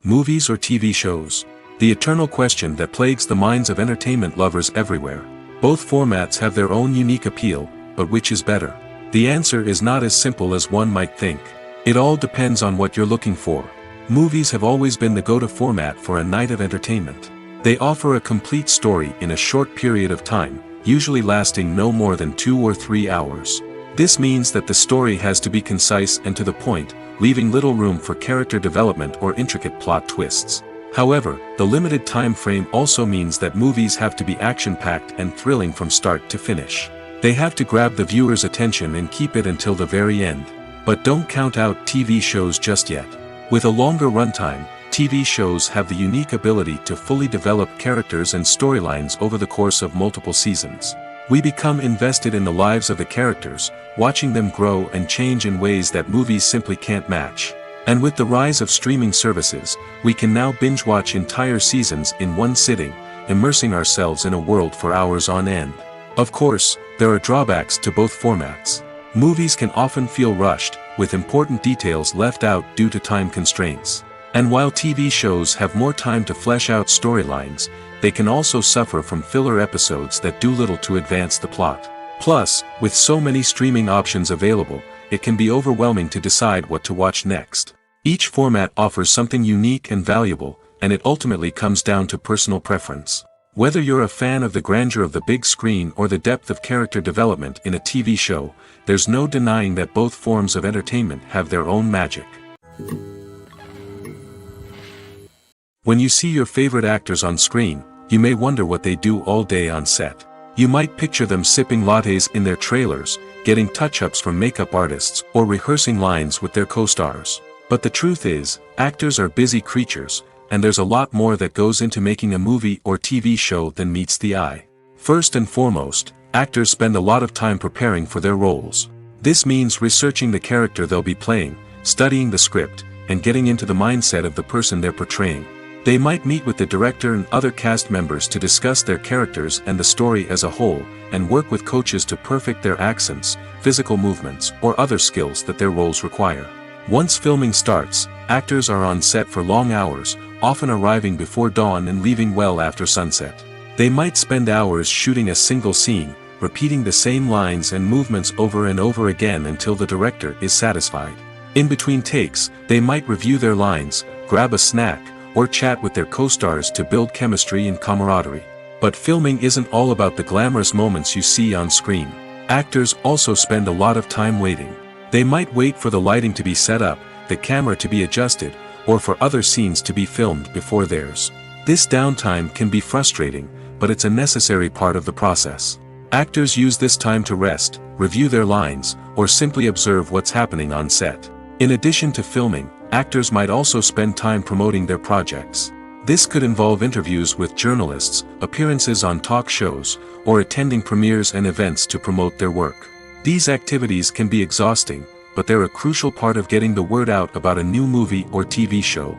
Movies or TV shows? The eternal question that plagues the minds of entertainment lovers everywhere. Both formats have their own unique appeal, but which is better? The answer is not as simple as one might think. It all depends on what you're looking for. Movies have always been the go-to format for a night of entertainment. They offer a complete story in a short period of time, usually lasting no more than 2 or 3 hours. This means that the story has to be concise and to the point, leaving little room for character development or intricate plot twists. However, the limited time frame also means that movies have to be action-packed and thrilling from start to finish. They have to grab the viewer's attention and keep it until the very end. But don't count out TV shows just yet. With a longer runtime, TV shows have the unique ability to fully develop characters and storylines over the course of multiple seasons. We become invested in the lives of the characters, watching them grow and change in ways that movies simply can't match. And with the rise of streaming services, we can now binge-watch entire seasons in one sitting, immersing ourselves in a world for hours on end. Of course, there are drawbacks to both formats. Movies can often feel rushed, with important details left out due to time constraints. And while TV shows have more time to flesh out storylines, they can also suffer from filler episodes that do little to advance the plot. Plus, with so many streaming options available, it can be overwhelming to decide what to watch next. Each format offers something unique and valuable, and it ultimately comes down to personal preference. Whether you're a fan of the grandeur of the big screen or the depth of character development in a TV show, there's no denying that both forms of entertainment have their own magic. When you see your favorite actors on screen, you may wonder what they do all day on set. You might picture them sipping lattes in their trailers, getting touch-ups from makeup artists, or rehearsing lines with their co-stars. But the truth is, actors are busy creatures, and there's a lot more that goes into making a movie or TV show than meets the eye. First and foremost, actors spend a lot of time preparing for their roles. This means researching the character they'll be playing, studying the script, and getting into the mindset of the person they're portraying. They might meet with the director and other cast members to discuss their characters and the story as a whole, and work with coaches to perfect their accents, physical movements, or other skills that their roles require. Once filming starts, actors are on set for long hours, often arriving before dawn and leaving well after sunset. They might spend hours shooting a single scene, repeating the same lines and movements over and over again until the director is satisfied. In between takes, they might review their lines, grab a snack, or chat with their co-stars to build chemistry and camaraderie. But filming isn't all about the glamorous moments you see on screen. Actors also spend a lot of time waiting. They might wait for the lighting to be set up, the camera to be adjusted, or for other scenes to be filmed before theirs. This downtime can be frustrating, but it's a necessary part of the process. Actors use this time to rest, review their lines, or simply observe what's happening on set. In addition to filming, actors might also spend time promoting their projects. This could involve interviews with journalists, appearances on talk shows, or attending premieres and events to promote their work. These activities can be exhausting, but they're a crucial part of getting the word out about a new movie or TV show.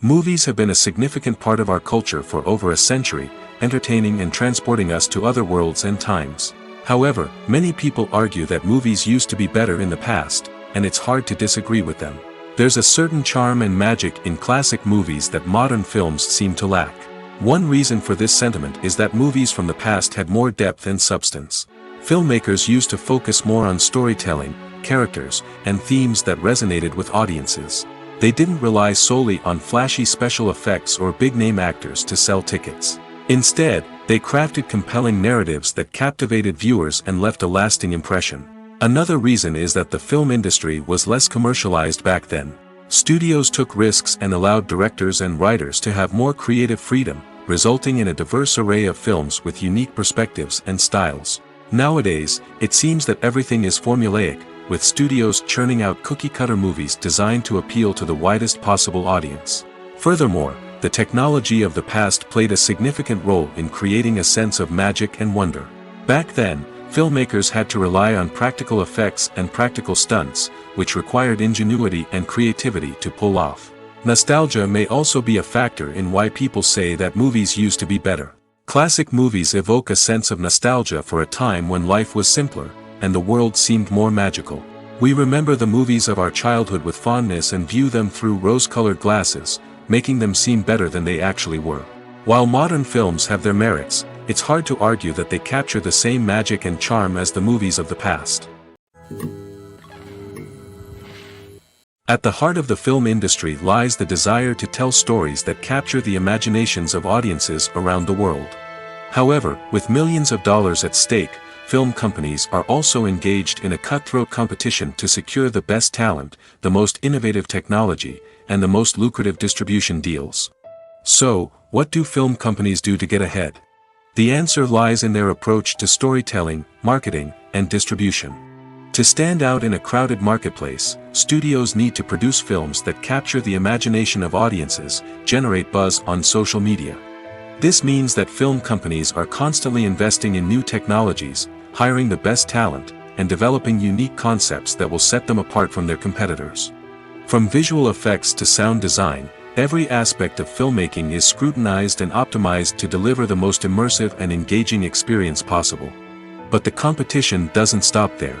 Movies have been a significant part of our culture for over a century, entertaining and transporting us to other worlds and times. However, many people argue that movies used to be better in the past, and it's hard to disagree with them. There's a certain charm and magic in classic movies that modern films seem to lack. One reason for this sentiment is that movies from the past had more depth and substance. Filmmakers used to focus more on storytelling, characters, and themes that resonated with audiences. They didn't rely solely on flashy special effects or big-name actors to sell tickets. Instead, they crafted compelling narratives that captivated viewers and left a lasting impression. Another reason is that the film industry was less commercialized back then. Studios took risks and allowed directors and writers to have more creative freedom, resulting in a diverse array of films with unique perspectives and styles. Nowadays, it seems that everything is formulaic, with studios churning out cookie-cutter movies designed to appeal to the widest possible audience. Furthermore, the technology of the past played a significant role in creating a sense of magic and wonder. Back then, filmmakers had to rely on practical effects and practical stunts, which required ingenuity and creativity to pull off. Nostalgia may also be a factor in why people say that movies used to be better. Classic movies evoke a sense of nostalgia for a time when life was simpler, and the world seemed more magical. We remember the movies of our childhood with fondness and view them through rose-colored glasses, making them seem better than they actually were. While modern films have their merits, it's hard to argue that they capture the same magic and charm as the movies of the past. At the heart of the film industry lies the desire to tell stories that capture the imaginations of audiences around the world. However, with millions of dollars at stake, film companies are also engaged in a cutthroat competition to secure the best talent, the most innovative technology, and the most lucrative distribution deals. So, what do film companies do to get ahead? The answer lies in their approach to storytelling, marketing, and distribution. To stand out in a crowded marketplace, studios need to produce films that capture the imagination of audiences, generate buzz on social media, This means that film companies are constantly investing in new technologies, hiring the best talent, and developing unique concepts that will set them apart from their competitors. From visual effects to sound design, every aspect of filmmaking is scrutinized and optimized to deliver the most immersive and engaging experience possible. But the competition doesn't stop there.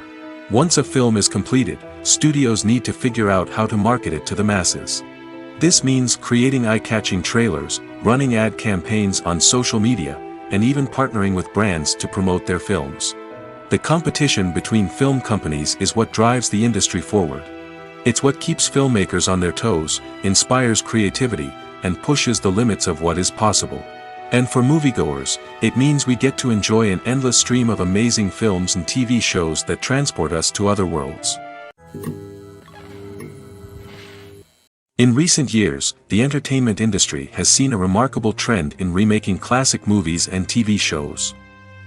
Once a film is completed, studios need to figure out how to market it to the masses. This means creating eye-catching trailers, running ad campaigns on social media, and even partnering with brands to promote their films. The competition between film companies is what drives the industry forward. It's what keeps filmmakers on their toes, inspires creativity, and pushes the limits of what is possible. And for moviegoers, it means we get to enjoy an endless stream of amazing films and TV shows that transport us to other worlds. In recent years, the entertainment industry has seen a remarkable trend in remaking classic movies and TV shows.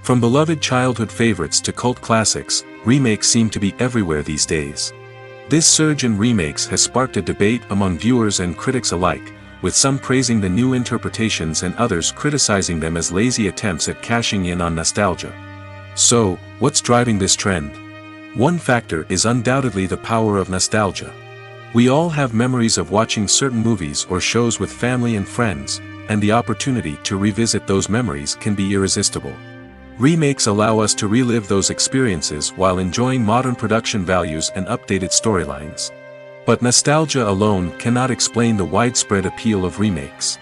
From beloved childhood favorites to cult classics, remakes seem to be everywhere these days. This surge in remakes has sparked a debate among viewers and critics alike, with some praising the new interpretations and others criticizing them as lazy attempts at cashing in on nostalgia. So, what's driving this trend? One factor is undoubtedly the power of nostalgia. We all have memories of watching certain movies or shows with family and friends, and the opportunity to revisit those memories can be irresistible. Remakes allow us to relive those experiences while enjoying modern production values and updated storylines. But nostalgia alone cannot explain the widespread appeal of remakes.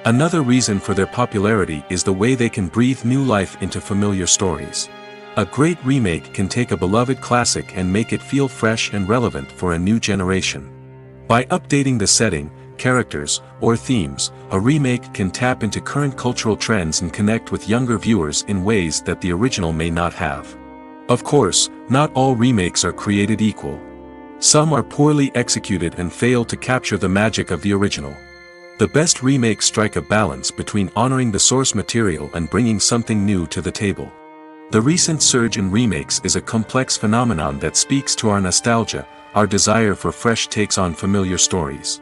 Another reason for their popularity is the way they can breathe new life into familiar stories. A great remake can take a beloved classic and make it feel fresh and relevant for a new generation. By updating the setting, characters, or themes, a remake can tap into current cultural trends and connect with younger viewers in ways that the original may not have. Of course, not all remakes are created equal. Some are poorly executed and fail to capture the magic of the original. The best remakes strike a balance between honoring the source material and bringing something new to the table. The recent surge in remakes is a complex phenomenon that speaks to our nostalgia, our desire for fresh takes on familiar stories.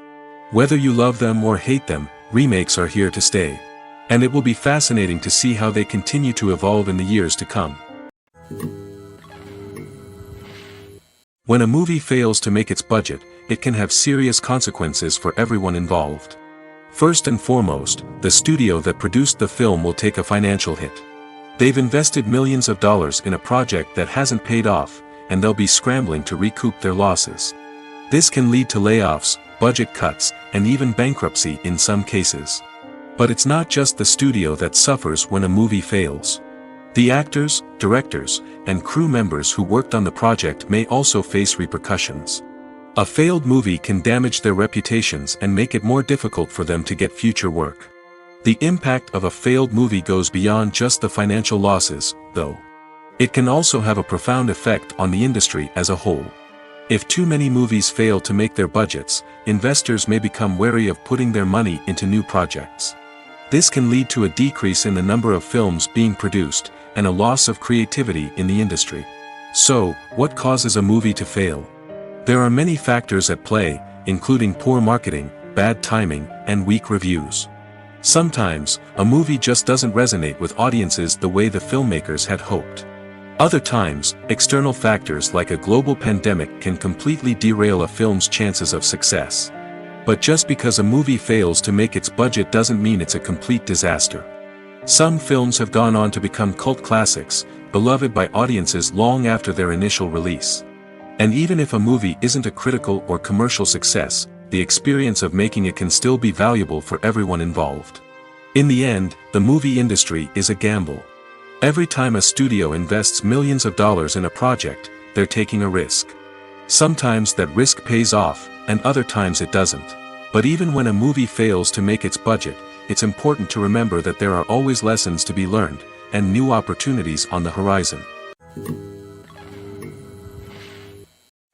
Whether you love them or hate them, remakes are here to stay. And it will be fascinating to see how they continue to evolve in the years to come. When a movie fails to make its budget, it can have serious consequences for everyone involved. First and foremost, the studio that produced the film will take a financial hit. They've invested millions of dollars in a project that hasn't paid off, and they'll be scrambling to recoup their losses. This can lead to layoffs, budget cuts, and even bankruptcy in some cases. But it's not just the studio that suffers when a movie fails. The actors, directors, and crew members who worked on the project may also face repercussions. A failed movie can damage their reputations and make it more difficult for them to get future work. The impact of a failed movie goes beyond just the financial losses, though. It can also have a profound effect on the industry as a whole. If too many movies fail to make their budgets, investors may become wary of putting their money into new projects. This can lead to a decrease in the number of films being produced, and a loss of creativity in the industry. So, what causes a movie to fail? There are many factors at play, including poor marketing, bad timing, and weak reviews. Sometimes, a movie just doesn't resonate with audiences the way the filmmakers had hoped. Other times, external factors like a global pandemic can completely derail a film's chances of success. But just because a movie fails to make its budget doesn't mean it's a complete disaster. Some films have gone on to become cult classics, beloved by audiences long after their initial release. And even if a movie isn't a critical or commercial success, the experience of making it can still be valuable for everyone involved. In the end, the movie industry is a gamble. Every time a studio invests millions of dollars in a project, they're taking a risk. Sometimes that risk pays off, and other times it doesn't. But even when a movie fails to make its budget, it's important to remember that there are always lessons to be learned, and new opportunities on the horizon.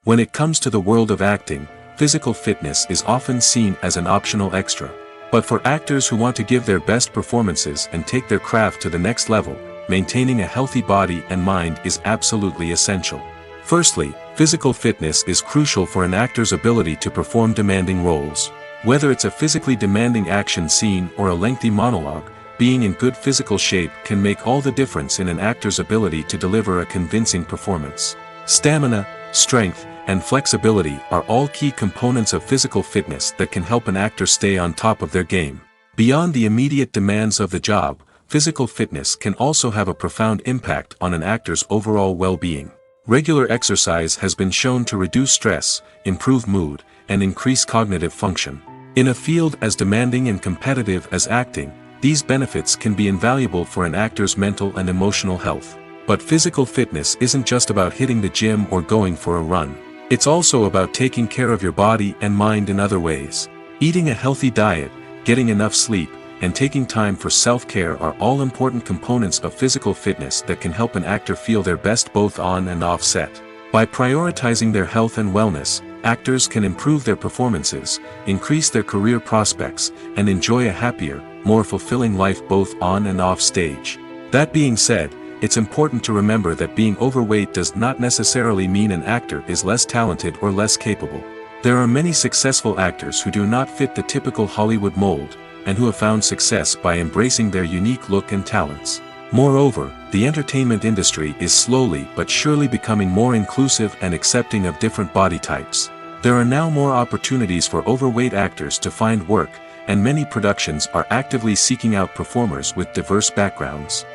When it comes to the world of acting, physical fitness is often seen as an optional extra. But for actors who want to give their best performances and take their craft to the next level, maintaining a healthy body and mind is absolutely essential. Firstly, physical fitness is crucial for an actor's ability to perform demanding roles. Whether it's a physically demanding action scene or a lengthy monologue, being in good physical shape can make all the difference in an actor's ability to deliver a convincing performance. Stamina, strength, and flexibility are all key components of physical fitness that can help an actor stay on top of their game. Beyond the immediate demands of the job, physical fitness can also have a profound impact on an actor's overall well-being. Regular exercise has been shown to reduce stress, improve mood, and increase cognitive function. In a field as demanding and competitive as acting, these benefits can be invaluable for an actor's mental and emotional health. But physical fitness isn't just about hitting the gym or going for a run. It's also about taking care of your body and mind in other ways. Eating a healthy diet, getting enough sleep, and taking time for self-care are all important components of physical fitness that can help an actor feel their best both on and off set. By prioritizing their health and wellness, actors can improve their performances, increase their career prospects, and enjoy a happier, more fulfilling life both on and off stage. That being said, it's important to remember that being overweight does not necessarily mean an actor is less talented or less capable. There are many successful actors who do not fit the typical Hollywood mold, and who have found success by embracing their unique look and talents. Moreover, the entertainment industry is slowly but surely becoming more inclusive and accepting of different body types. There are now more opportunities for overweight actors to find work, and many productions are actively seeking out performers with diverse backgrounds.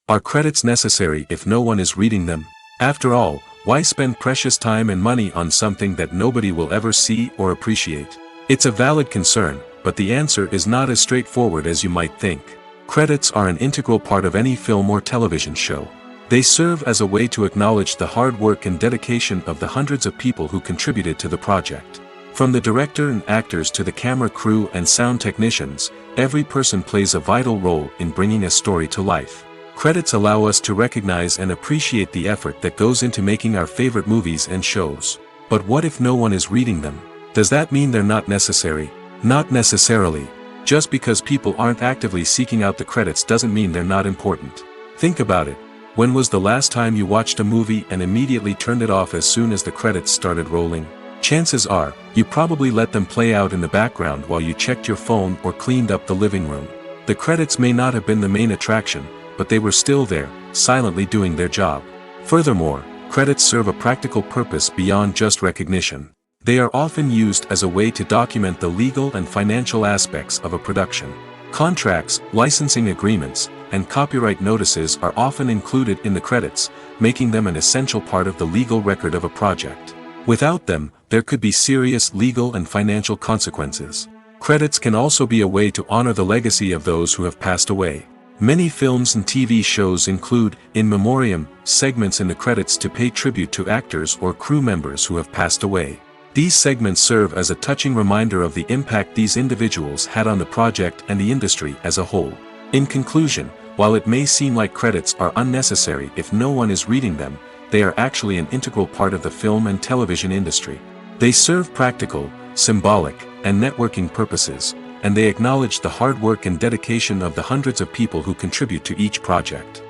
Are credits necessary if no one is reading them? After all, why spend precious time and money on something that nobody will ever see or appreciate? It's a valid concern, but the answer is not as straightforward as you might think. Credits are an integral part of any film or television show. They serve as a way to acknowledge the hard work and dedication of the hundreds of people who contributed to the project. From the director and actors to the camera crew and sound technicians, every person plays a vital role in bringing a story to life. Credits allow us to recognize and appreciate the effort that goes into making our favorite movies and shows. But what if no one is reading them? Does that mean they're not necessary? Not necessarily. Just because people aren't actively seeking out the credits doesn't mean they're not important. Think about it. When was the last time you watched a movie and immediately turned it off as soon as the credits started rolling? Chances are, you probably let them play out in the background while you checked your phone or cleaned up the living room. The credits may not have been the main attraction, but they were still there, silently doing their job. Furthermore, credits serve a practical purpose beyond just recognition. They are often used as a way to document the legal and financial aspects of a production. Contracts, licensing agreements, and copyright notices are often included in the credits, making them an essential part of the legal record of a project. Without them, there could be serious legal and financial consequences. Credits can also be a way to honor the legacy of those who have passed away. Many films and TV shows include, in memoriam, segments in the credits to pay tribute to actors or crew members who have passed away. These segments serve as a touching reminder of the impact these individuals had on the project and the industry as a whole. In conclusion, while it may seem like credits are unnecessary if no one is reading them, they are actually an integral part of the film and television industry. They serve practical, symbolic, and networking purposes, and they acknowledge the hard work and dedication of the hundreds of people who contribute to each project.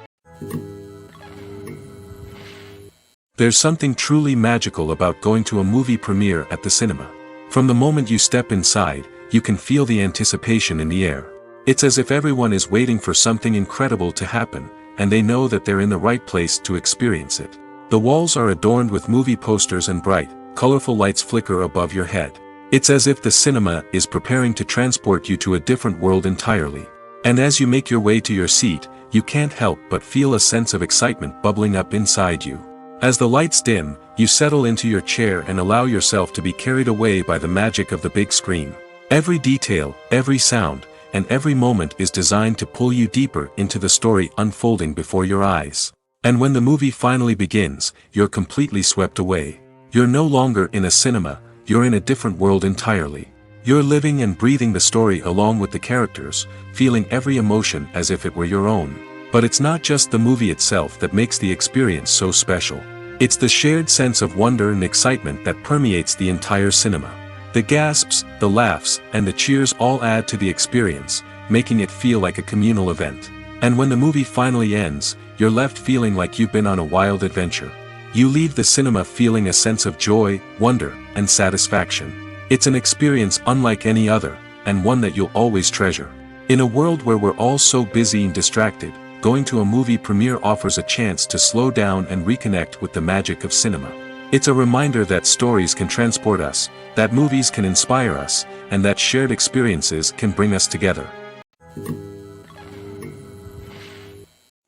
There's something truly magical about going to a movie premiere at the cinema. From the moment you step inside, you can feel the anticipation in the air. It's as if everyone is waiting for something incredible to happen, and they know that they're in the right place to experience it. The walls are adorned with movie posters and bright, colorful lights flicker above your head. It's as if the cinema is preparing to transport you to a different world entirely. And as you make your way to your seat, you can't help but feel a sense of excitement bubbling up inside you. As the lights dim, you settle into your chair and allow yourself to be carried away by the magic of the big screen. Every detail, every sound, and every moment is designed to pull you deeper into the story unfolding before your eyes. And when the movie finally begins, you're completely swept away. You're no longer in a cinema, you're in a different world entirely. You're living and breathing the story along with the characters, feeling every emotion as if it were your own. But it's not just the movie itself that makes the experience so special. It's the shared sense of wonder and excitement that permeates the entire cinema. The gasps, the laughs, and the cheers all add to the experience, making it feel like a communal event. And when the movie finally ends, you're left feeling like you've been on a wild adventure. You leave the cinema feeling a sense of joy, wonder, and satisfaction. It's an experience unlike any other, and one that you'll always treasure. In a world where we're all so busy and distracted, going to a movie premiere offers a chance to slow down and reconnect with the magic of cinema. It's a reminder that stories can transport us, that movies can inspire us, and that shared experiences can bring us together.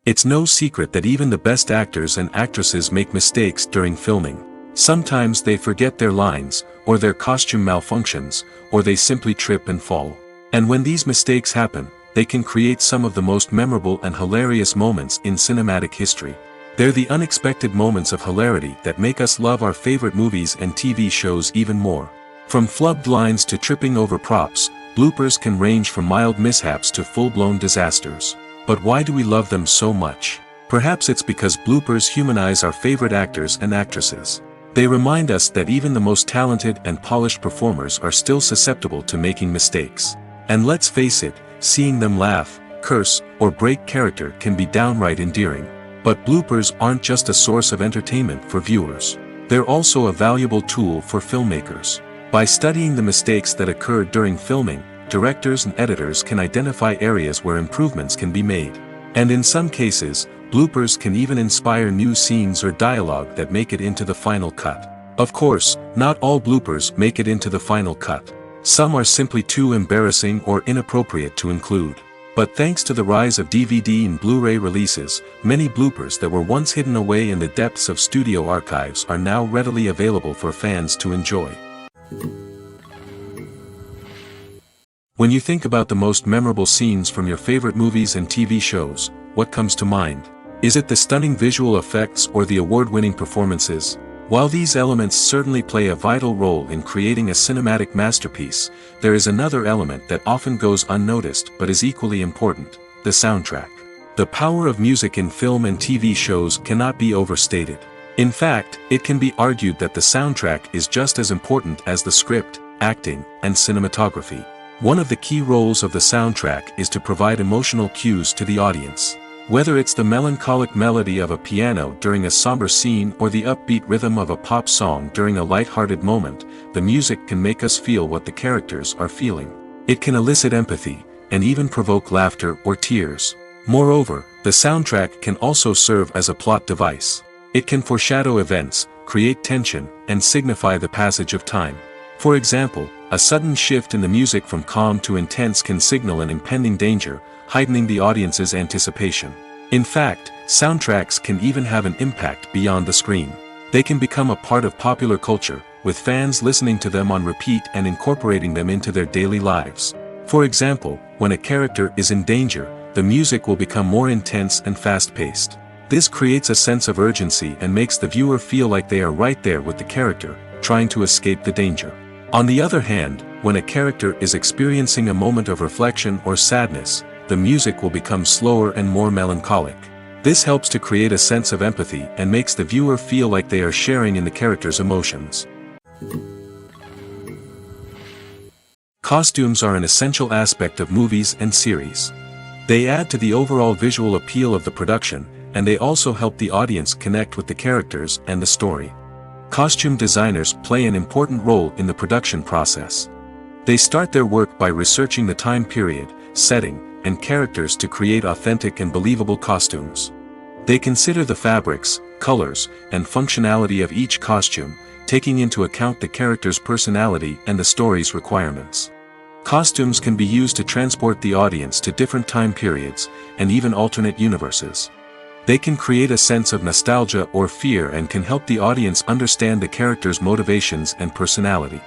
It's no secret that even the best actors and actresses make mistakes during filming. Sometimes they forget their lines, or their costume malfunctions, or they simply trip and fall. And when these mistakes happen, they can create some of the most memorable and hilarious moments in cinematic history. They're the unexpected moments of hilarity that make us love our favorite movies and TV shows even more. From flubbed lines to tripping over props, bloopers can range from mild mishaps to full-blown disasters. But why do we love them so much? Perhaps it's because bloopers humanize our favorite actors and actresses. They remind us that even the most talented and polished performers are still susceptible to making mistakes. And let's face it, seeing them laugh, curse, or break character can be downright endearing. But bloopers aren't just a source of entertainment for viewers. They're also a valuable tool for filmmakers. By studying the mistakes that occurred during filming, directors and editors can identify areas where improvements can be made. And in some cases, bloopers can even inspire new scenes or dialogue that make it into the final cut. Of course, not all bloopers make it into the final cut. Some are simply too embarrassing or inappropriate to include. But thanks to the rise of DVD and Blu-ray releases, many bloopers that were once hidden away in the depths of studio archives are now readily available for fans to enjoy. When you think about the most memorable scenes from your favorite movies and TV shows, what comes to mind? Is it the stunning visual effects or the award-winning performances? While these elements certainly play a vital role in creating a cinematic masterpiece, there is another element that often goes unnoticed but is equally important: the soundtrack. The power of music in film and TV shows cannot be overstated. In fact, it can be argued that the soundtrack is just as important as the script, acting, and cinematography. One of the key roles of the soundtrack is to provide emotional cues to the audience. Whether it's the melancholic melody of a piano during a somber scene or the upbeat rhythm of a pop song during a light-hearted moment, the music can make us feel what the characters are feeling. It can elicit empathy, and even provoke laughter or tears. Moreover, the soundtrack can also serve as a plot device. It can foreshadow events, create tension, and signify the passage of time. For example, a sudden shift in the music from calm to intense can signal an impending danger, heightening the audience's anticipation. In fact, soundtracks can even have an impact beyond the screen. They can become a part of popular culture, with fans listening to them on repeat and incorporating them into their daily lives. For example, when a character is in danger, the music will become more intense and fast-paced. This creates a sense of urgency and makes the viewer feel like they are right there with the character, trying to escape the danger. On the other hand, when a character is experiencing a moment of reflection or sadness, the music will become slower and more melancholic. This helps to create a sense of empathy and makes the viewer feel like they are sharing in the character's emotions. Costumes are an essential aspect of movies and series. They add to the overall visual appeal of the production, and they also help the audience connect with the characters and the story. Costume designers play an important role in the production process. They start their work by researching the time period, setting, and characters to create authentic and believable costumes. They consider the fabrics, colors, and functionality of each costume, taking into account the character's personality and the story's requirements. Costumes can be used to transport the audience to different time periods, and even alternate universes. They can create a sense of nostalgia or fear and can help the audience understand the character's motivations and personality.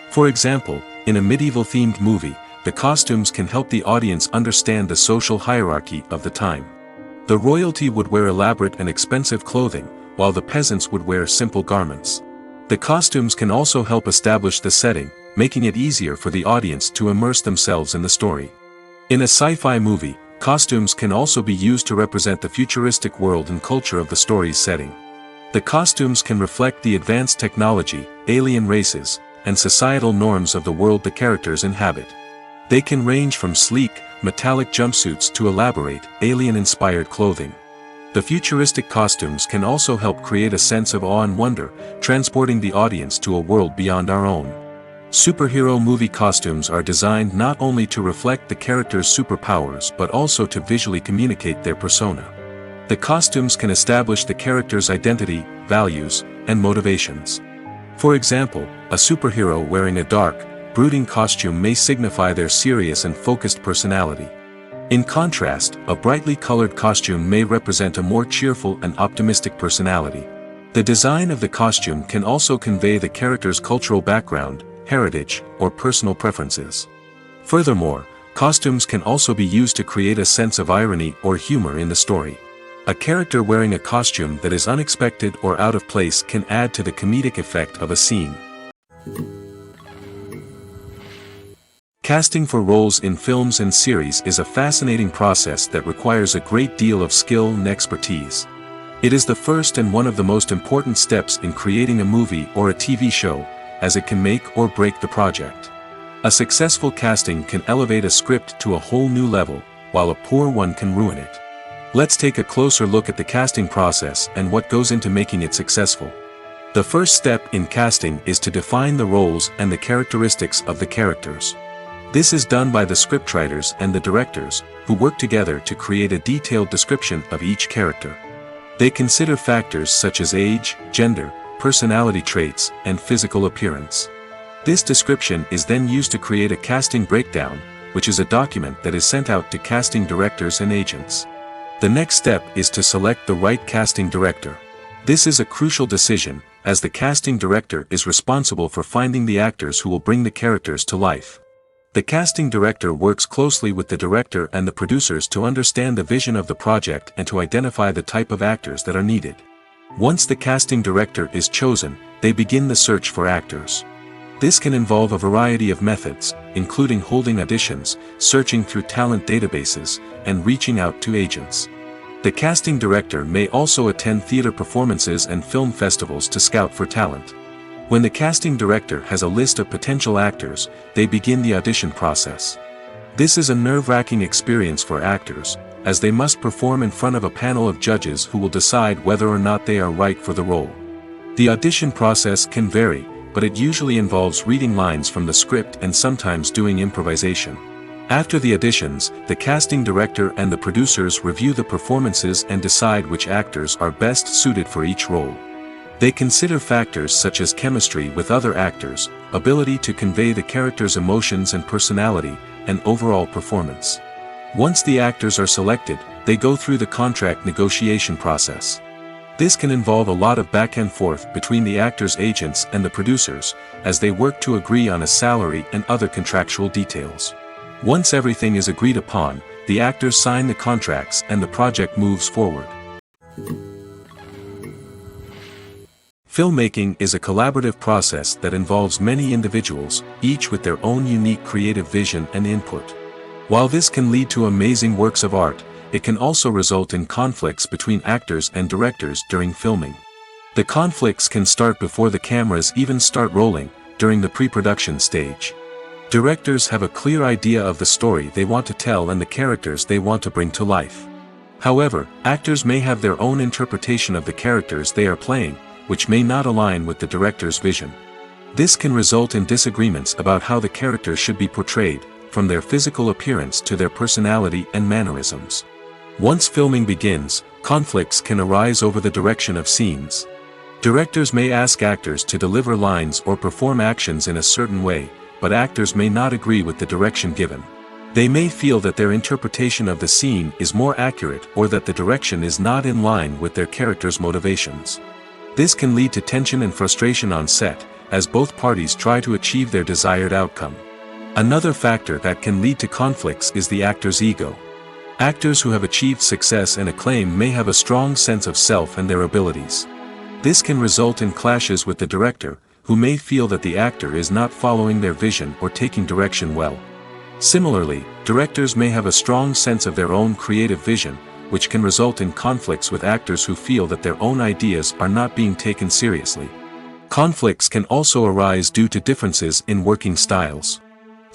For example, in a medieval-themed movie, the costumes can help the audience understand the social hierarchy of the time. The royalty would wear elaborate and expensive clothing, while the peasants would wear simple garments. The costumes can also help establish the setting, making it easier for the audience to immerse themselves in the story. In a sci-fi movie, costumes can also be used to represent the futuristic world and culture of the story's setting. The costumes can reflect the advanced technology, alien races, and societal norms of the world the characters inhabit. They can range from sleek, metallic jumpsuits to elaborate, alien-inspired clothing. The futuristic costumes can also help create a sense of awe and wonder, transporting the audience to a world beyond our own. Superhero movie costumes are designed not only to reflect the character's superpowers but also to visually communicate their persona. The costumes can establish the character's identity, values, and motivations. For example, a superhero wearing a dark, brooding costume may signify their serious and focused personality. In contrast, a brightly colored costume may represent a more cheerful and optimistic personality. The design of the costume can also convey the character's cultural background, heritage, or personal preferences. Furthermore, costumes can also be used to create a sense of irony or humor in the story. A character wearing a costume that is unexpected or out of place can add to the comedic effect of a scene. Casting for roles in films and series is a fascinating process that requires a great deal of skill and expertise. It is the first and one of the most important steps in creating a movie or a TV show, as it can make or break the project. A successful casting can elevate a script to a whole new level, while a poor one can ruin it. Let's take a closer look at the casting process and what goes into making it successful. The first step in casting is to define the roles and the characteristics of the characters. This is done by the scriptwriters and the directors, who work together to create a detailed description of each character. They consider factors such as age, gender, personality traits, and physical appearance. This description is then used to create a casting breakdown, which is a document that is sent out to casting directors and agents. The next step is to select the right casting director. This is a crucial decision, as the casting director is responsible for finding the actors who will bring the characters to life. The casting director works closely with the director and the producers to understand the vision of the project and to identify the type of actors that are needed. Once the casting director is chosen, they begin the search for actors. This can involve a variety of methods, including holding auditions, searching through talent databases, and reaching out to agents. The casting director may also attend theater performances and film festivals to scout for talent. When the casting director has a list of potential actors, they begin the audition process. This is a nerve-wracking experience for actors, as they must perform in front of a panel of judges who will decide whether or not they are right for the role. The audition process can vary, but it usually involves reading lines from the script and sometimes doing improvisation. After the auditions, the casting director and the producers review the performances and decide which actors are best suited for each role. They consider factors such as chemistry with other actors, ability to convey the character's emotions and personality, and overall performance. Once the actors are selected, they go through the contract negotiation process. This can involve a lot of back and forth between the actors' agents and the producers, as they work to agree on a salary and other contractual details. Once everything is agreed upon, the actors sign the contracts and the project moves forward. Filmmaking is a collaborative process that involves many individuals, each with their own unique creative vision and input. While this can lead to amazing works of art, it can also result in conflicts between actors and directors during filming. The conflicts can start before the cameras even start rolling, during the pre-production stage. Directors have a clear idea of the story they want to tell and the characters they want to bring to life. However, actors may have their own interpretation of the characters they are playing, which may not align with the director's vision. This can result in disagreements about how the characters should be portrayed, from their physical appearance to their personality and mannerisms. Once filming begins, conflicts can arise over the direction of scenes. Directors may ask actors to deliver lines or perform actions in a certain way, but actors may not agree with the direction given. They may feel that their interpretation of the scene is more accurate or that the direction is not in line with their character's motivations. This can lead to tension and frustration on set, as both parties try to achieve their desired outcome. Another factor that can lead to conflicts is the actor's ego. Actors who have achieved success and acclaim may have a strong sense of self and their abilities. This can result in clashes with the director, who may feel that the actor is not following their vision or taking direction well. Similarly, directors may have a strong sense of their own creative vision, which can result in conflicts with actors who feel that their own ideas are not being taken seriously. Conflicts can also arise due to differences in working styles.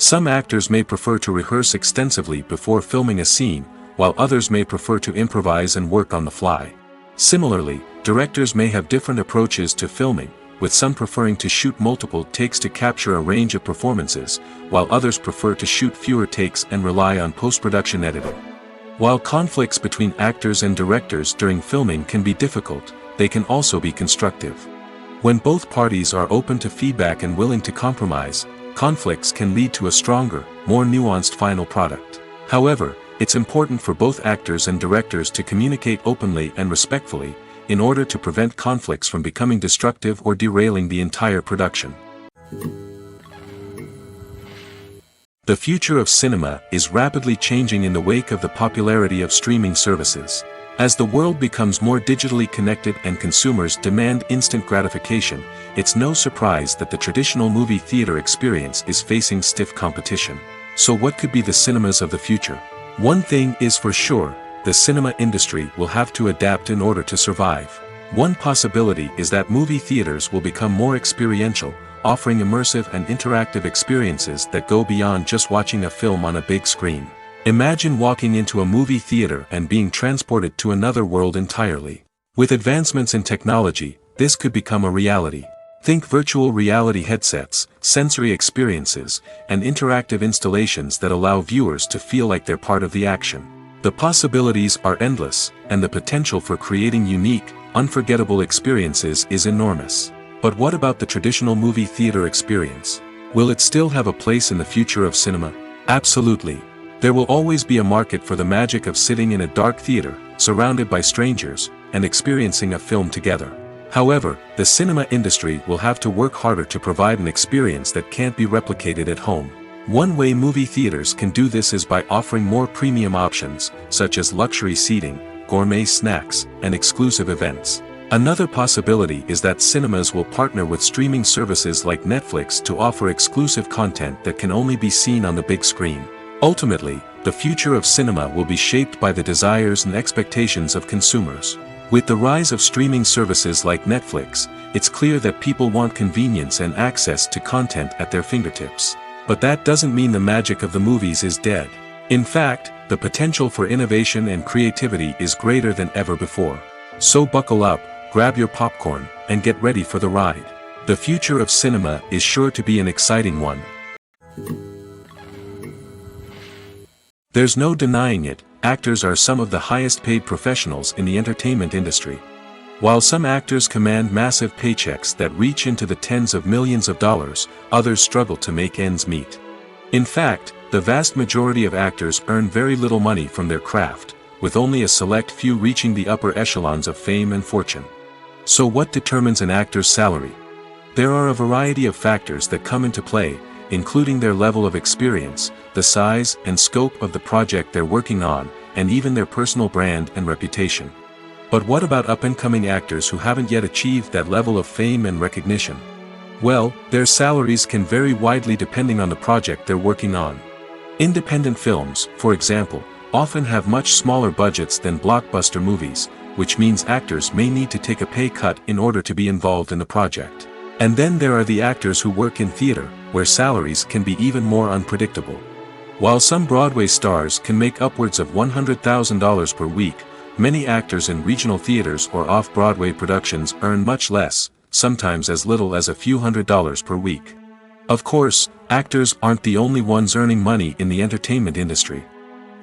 Some actors may prefer to rehearse extensively before filming a scene, while others may prefer to improvise and work on the fly. Similarly, directors may have different approaches to filming, with some preferring to shoot multiple takes to capture a range of performances, while others prefer to shoot fewer takes and rely on post-production editing. While conflicts between actors and directors during filming can be difficult, they can also be constructive. When both parties are open to feedback and willing to compromise, conflicts can lead to a stronger, more nuanced final product. However, it's important for both actors and directors to communicate openly and respectfully, in order to prevent conflicts from becoming destructive or derailing the entire production. The future of cinema is rapidly changing in the wake of the popularity of streaming services. As the world becomes more digitally connected and consumers demand instant gratification, it's no surprise that the traditional movie theater experience is facing stiff competition. So what could be the cinemas of the future? One thing is for sure, the cinema industry will have to adapt in order to survive. One possibility is that movie theaters will become more experiential, offering immersive and interactive experiences that go beyond just watching a film on a big screen. Imagine walking into a movie theater and being transported to another world entirely. With advancements in technology, this could become a reality. Think virtual reality headsets, sensory experiences, and interactive installations that allow viewers to feel like they're part of the action. The possibilities are endless, and the potential for creating unique, unforgettable experiences is enormous. But what about the traditional movie theater experience? Will it still have a place in the future of cinema? Absolutely. There will always be a market for the magic of sitting in a dark theater, surrounded by strangers, and experiencing a film together. However, the cinema industry will have to work harder to provide an experience that can't be replicated at home. One way movie theaters can do this is by offering more premium options, such as luxury seating, gourmet snacks, and exclusive events. Another possibility is that cinemas will partner with streaming services like Netflix to offer exclusive content that can only be seen on the big screen. Ultimately, the future of cinema will be shaped by the desires and expectations of consumers. With the rise of streaming services like Netflix, it's clear that people want convenience and access to content at their fingertips. But that doesn't mean the magic of the movies is dead. In fact, the potential for innovation and creativity is greater than ever before. So buckle up, grab your popcorn, and get ready for the ride. The future of cinema is sure to be an exciting one. There's no denying it, actors are some of the highest paid professionals in the entertainment industry. While some actors command massive paychecks that reach into the tens of millions of dollars, others struggle to make ends meet. In fact, the vast majority of actors earn very little money from their craft, with only a select few reaching the upper echelons of fame and fortune. So what determines an actor's salary? There are a variety of factors that come into play, including their level of experience, the size and scope of the project they're working on, and even their personal brand and reputation. But what about up-and-coming actors who haven't yet achieved that level of fame and recognition? Well, their salaries can vary widely depending on the project they're working on. Independent films, for example, often have much smaller budgets than blockbuster movies, which means actors may need to take a pay cut in order to be involved in the project. And then there are the actors who work in theater, where salaries can be even more unpredictable. While some Broadway stars can make upwards of $100,000 per week, many actors in regional theaters or off-Broadway productions earn much less, sometimes as little as a few $100s per week. Of course, actors aren't the only ones earning money in the entertainment industry.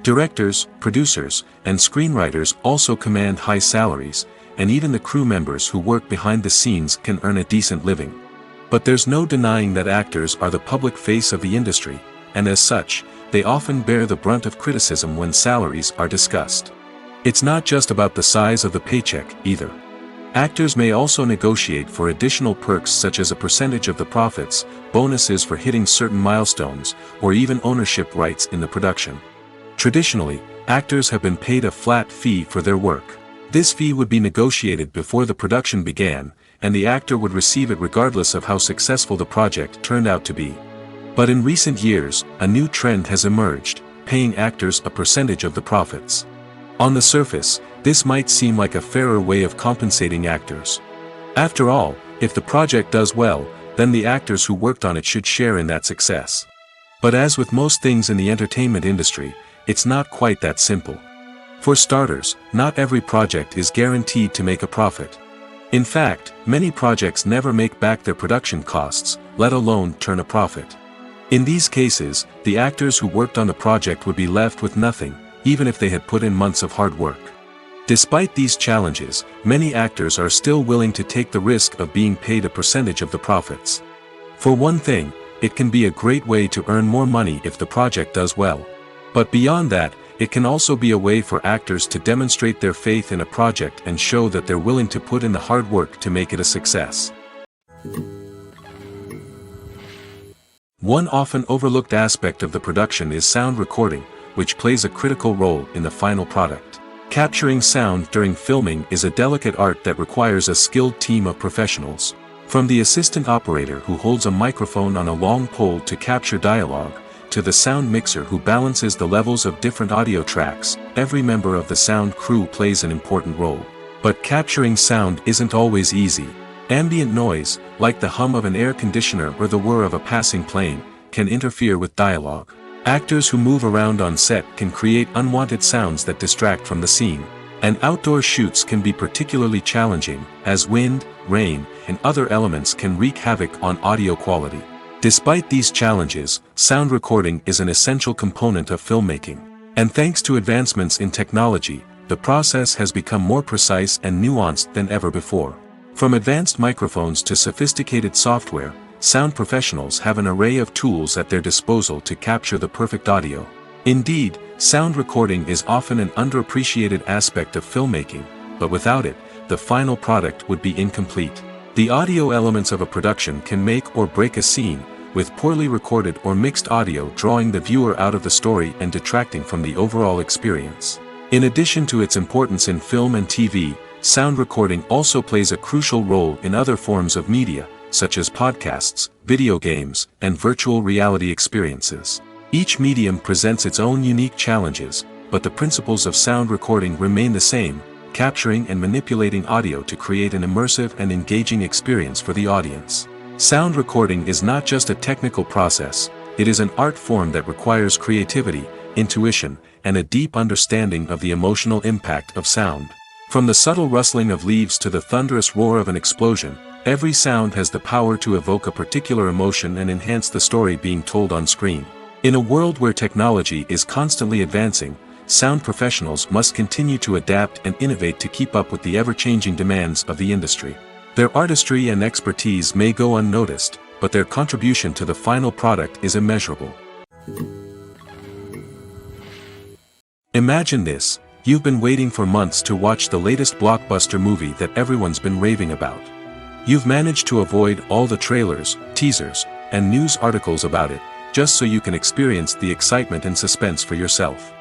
Directors, producers, and screenwriters also command high salaries, and even the crew members who work behind the scenes can earn a decent living. But there's no denying that actors are the public face of the industry, and as such, they often bear the brunt of criticism when salaries are discussed. It's not just about the size of the paycheck, either. Actors may also negotiate for additional perks such as a percentage of the profits, bonuses for hitting certain milestones, or even ownership rights in the production. Traditionally, actors have been paid a flat fee for their work. This fee would be negotiated before the production began, and the actor would receive it regardless of how successful the project turned out to be. But in recent years, a new trend has emerged, paying actors a percentage of the profits. On the surface, this might seem like a fairer way of compensating actors. After all, if the project does well, then the actors who worked on it should share in that success. But as with most things in the entertainment industry, it's not quite that simple. For starters, not every project is guaranteed to make a profit. In fact, many projects never make back their production costs, let alone turn a profit. In these cases, the actors who worked on the project would be left with nothing, even if they had put in months of hard work. Despite these challenges, many actors are still willing to take the risk of being paid a percentage of the profits. For one thing, it can be a great way to earn more money if the project does well. But beyond that, it can also be a way for actors to demonstrate their faith in a project and show that they're willing to put in the hard work to make it a success. One often overlooked aspect of the production is sound recording, which plays a critical role in the final product. Capturing sound during filming is a delicate art that requires a skilled team of professionals. From the assistant operator who holds a microphone on a long pole to capture dialogue, to the sound mixer who balances the levels of different audio tracks, every member of the sound crew plays an important role. But capturing sound isn't always easy. Ambient noise, like the hum of an air conditioner or the whir of a passing plane, can interfere with dialogue. Actors who move around on set can create unwanted sounds that distract from the scene. And outdoor shoots can be particularly challenging, as wind, rain, and other elements can wreak havoc on audio quality. Despite these challenges, sound recording is an essential component of filmmaking. And thanks to advancements in technology, the process has become more precise and nuanced than ever before. From advanced microphones to sophisticated software, sound professionals have an array of tools at their disposal to capture the perfect audio. Indeed, sound recording is often an underappreciated aspect of filmmaking, but without it, the final product would be incomplete. The audio elements of a production can make or break a scene, with poorly recorded or mixed audio drawing the viewer out of the story and detracting from the overall experience. In addition to its importance in film and TV, sound recording also plays a crucial role in other forms of media, such as podcasts, video games, and virtual reality experiences. Each medium presents its own unique challenges, but the principles of sound recording remain the same, capturing and manipulating audio to create an immersive and engaging experience for the audience. Sound recording is not just a technical process, it is an art form that requires creativity, intuition, and a deep understanding of the emotional impact of sound. From the subtle rustling of leaves to the thunderous roar of an explosion, every sound has the power to evoke a particular emotion and enhance the story being told on screen. In a world where technology is constantly advancing, sound professionals must continue to adapt and innovate to keep up with the ever-changing demands of the industry. Their artistry and expertise may go unnoticed, but their contribution to the final product is immeasurable. Imagine this. You've been waiting for months to watch the latest blockbuster movie that everyone's been raving about. You've managed to avoid all the trailers, teasers, and news articles about it, just so you can experience the excitement and suspense for yourself.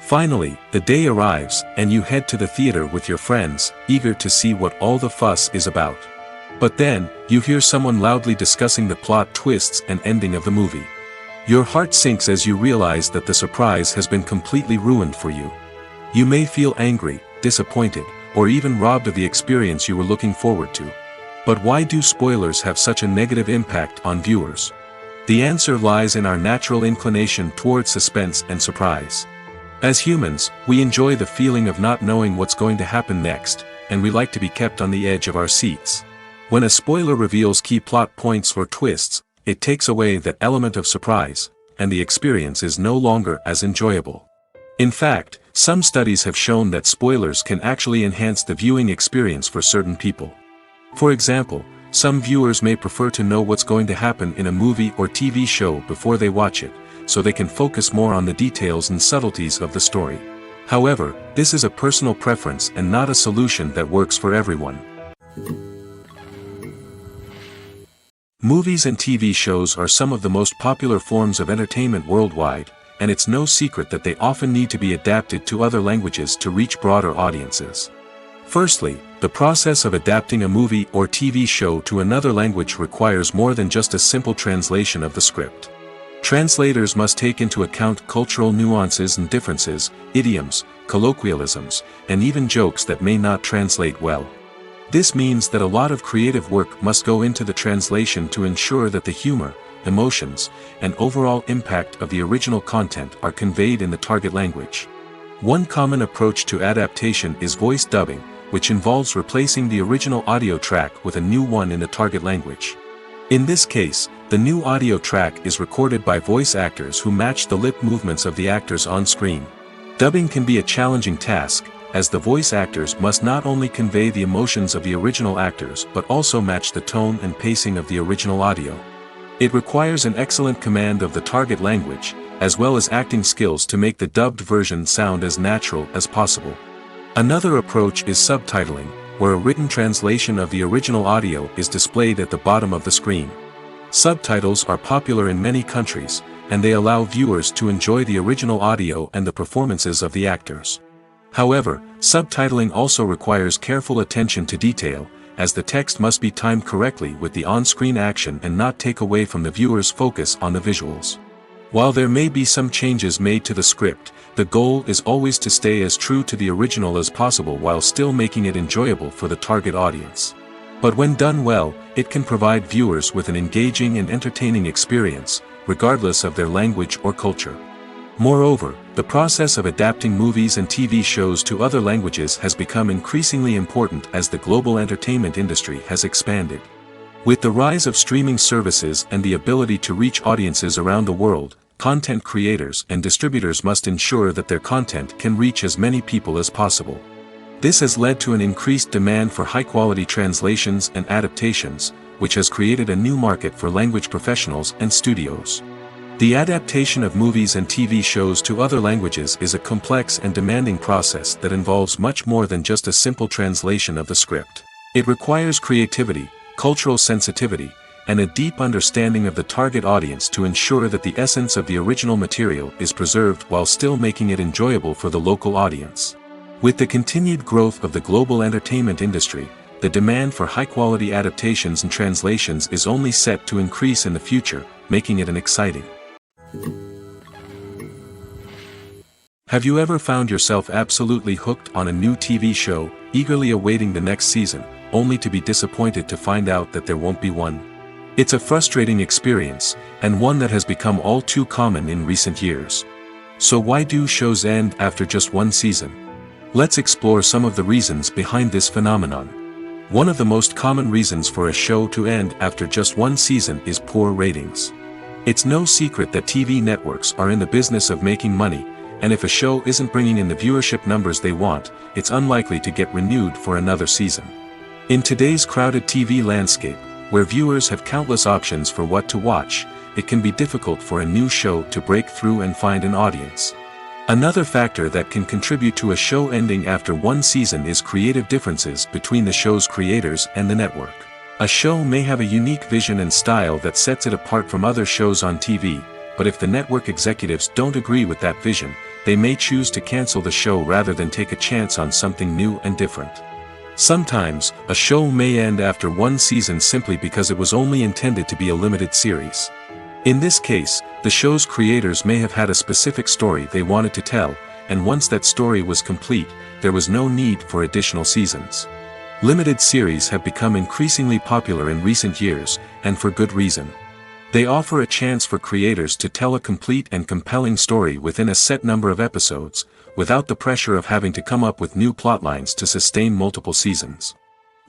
Finally, the day arrives, and you head to the theater with your friends, eager to see what all the fuss is about. But then, you hear someone loudly discussing the plot twists and ending of the movie. Your heart sinks as you realize that the surprise has been completely ruined for you. You may feel angry, disappointed, or even robbed of the experience you were looking forward to. But why do spoilers have such a negative impact on viewers? The answer lies in our natural inclination towards suspense and surprise. As humans, we enjoy the feeling of not knowing what's going to happen next, and we like to be kept on the edge of our seats. When a spoiler reveals key plot points or twists, it takes away that element of surprise, and the experience is no longer as enjoyable. In fact, some studies have shown that spoilers can actually enhance the viewing experience for certain people. For example, some viewers may prefer to know what's going to happen in a movie or TV show before they watch it, so they can focus more on the details and subtleties of the story. However, this is a personal preference and not a solution that works for everyone. Movies and TV shows are some of the most popular forms of entertainment worldwide, and it's no secret that they often need to be adapted to other languages to reach broader audiences. Firstly, the process of adapting a movie or TV show to another language requires more than just a simple translation of the script. Translators must take into account cultural nuances and differences, idioms, colloquialisms, and even jokes that may not translate well. This means that a lot of creative work must go into the translation to ensure that the humor, emotions, and overall impact of the original content are conveyed in the target language. One common approach to adaptation is voice dubbing, which involves replacing the original audio track with a new one in the target language. In this case, the new audio track is recorded by voice actors who match the lip movements of the actors on screen. Dubbing can be a challenging task, as the voice actors must not only convey the emotions of the original actors but also match the tone and pacing of the original audio. It requires an excellent command of the target language, as well as acting skills to make the dubbed version sound as natural as possible. Another approach is subtitling, where a written translation of the original audio is displayed at the bottom of the screen. Subtitles are popular in many countries, and they allow viewers to enjoy the original audio and the performances of the actors. However, subtitling also requires careful attention to detail, as the text must be timed correctly with the on-screen action and not take away from the viewer's focus on the visuals. While there may be some changes made to the script, the goal is always to stay as true to the original as possible while still making it enjoyable for the target audience. But when done well, it can provide viewers with an engaging and entertaining experience, regardless of their language or culture. Moreover, the process of adapting movies and TV shows to other languages has become increasingly important as the global entertainment industry has expanded. With the rise of streaming services and the ability to reach audiences around the world, content creators and distributors must ensure that their content can reach as many people as possible. This has led to an increased demand for high-quality translations and adaptations, which has created a new market for language professionals and studios. The adaptation of movies and TV shows to other languages is a complex and demanding process that involves much more than just a simple translation of the script. It requires creativity, cultural sensitivity, and a deep understanding of the target audience to ensure that the essence of the original material is preserved while still making it enjoyable for the local audience. With the continued growth of the global entertainment industry, the demand for high-quality adaptations and translations is only set to increase in the future, making it an exciting. Have you ever found yourself absolutely hooked on a new TV show, eagerly awaiting the next season, only to be disappointed to find out that there won't be one? It's a frustrating experience, and one that has become all too common in recent years. So why do shows end after just one season? Let's explore some of the reasons behind this phenomenon. One of the most common reasons for a show to end after just one season is poor ratings. It's no secret that TV networks are in the business of making money, and if a show isn't bringing in the viewership numbers they want, it's unlikely to get renewed for another season. In today's crowded TV landscape, where viewers have countless options for what to watch, it can be difficult for a new show to break through and find an audience. Another factor that can contribute to a show ending after one season is creative differences between the show's creators and the network. A show may have a unique vision and style that sets it apart from other shows on TV, but if the network executives don't agree with that vision, they may choose to cancel the show rather than take a chance on something new and different. Sometimes, a show may end after one season simply because it was only intended to be a limited series. In this case, the show's creators may have had a specific story they wanted to tell, and once that story was complete, there was no need for additional seasons. Limited series have become increasingly popular in recent years, and for good reason. They offer a chance for creators to tell a complete and compelling story within a set number of episodes, without the pressure of having to come up with new plotlines to sustain multiple seasons.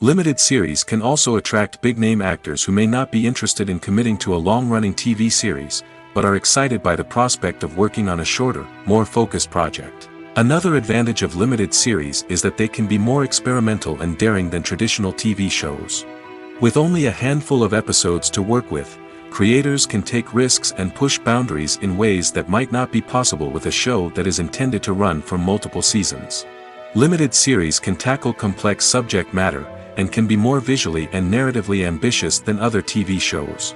Limited series can also attract big-name actors who may not be interested in committing to a long-running TV series, but are excited by the prospect of working on a shorter, more focused project. Another advantage of limited series is that they can be more experimental and daring than traditional TV shows. With only a handful of episodes to work with, creators can take risks and push boundaries in ways that might not be possible with a show that is intended to run for multiple seasons. Limited series can tackle complex subject matter, and can be more visually and narratively ambitious than other TV shows.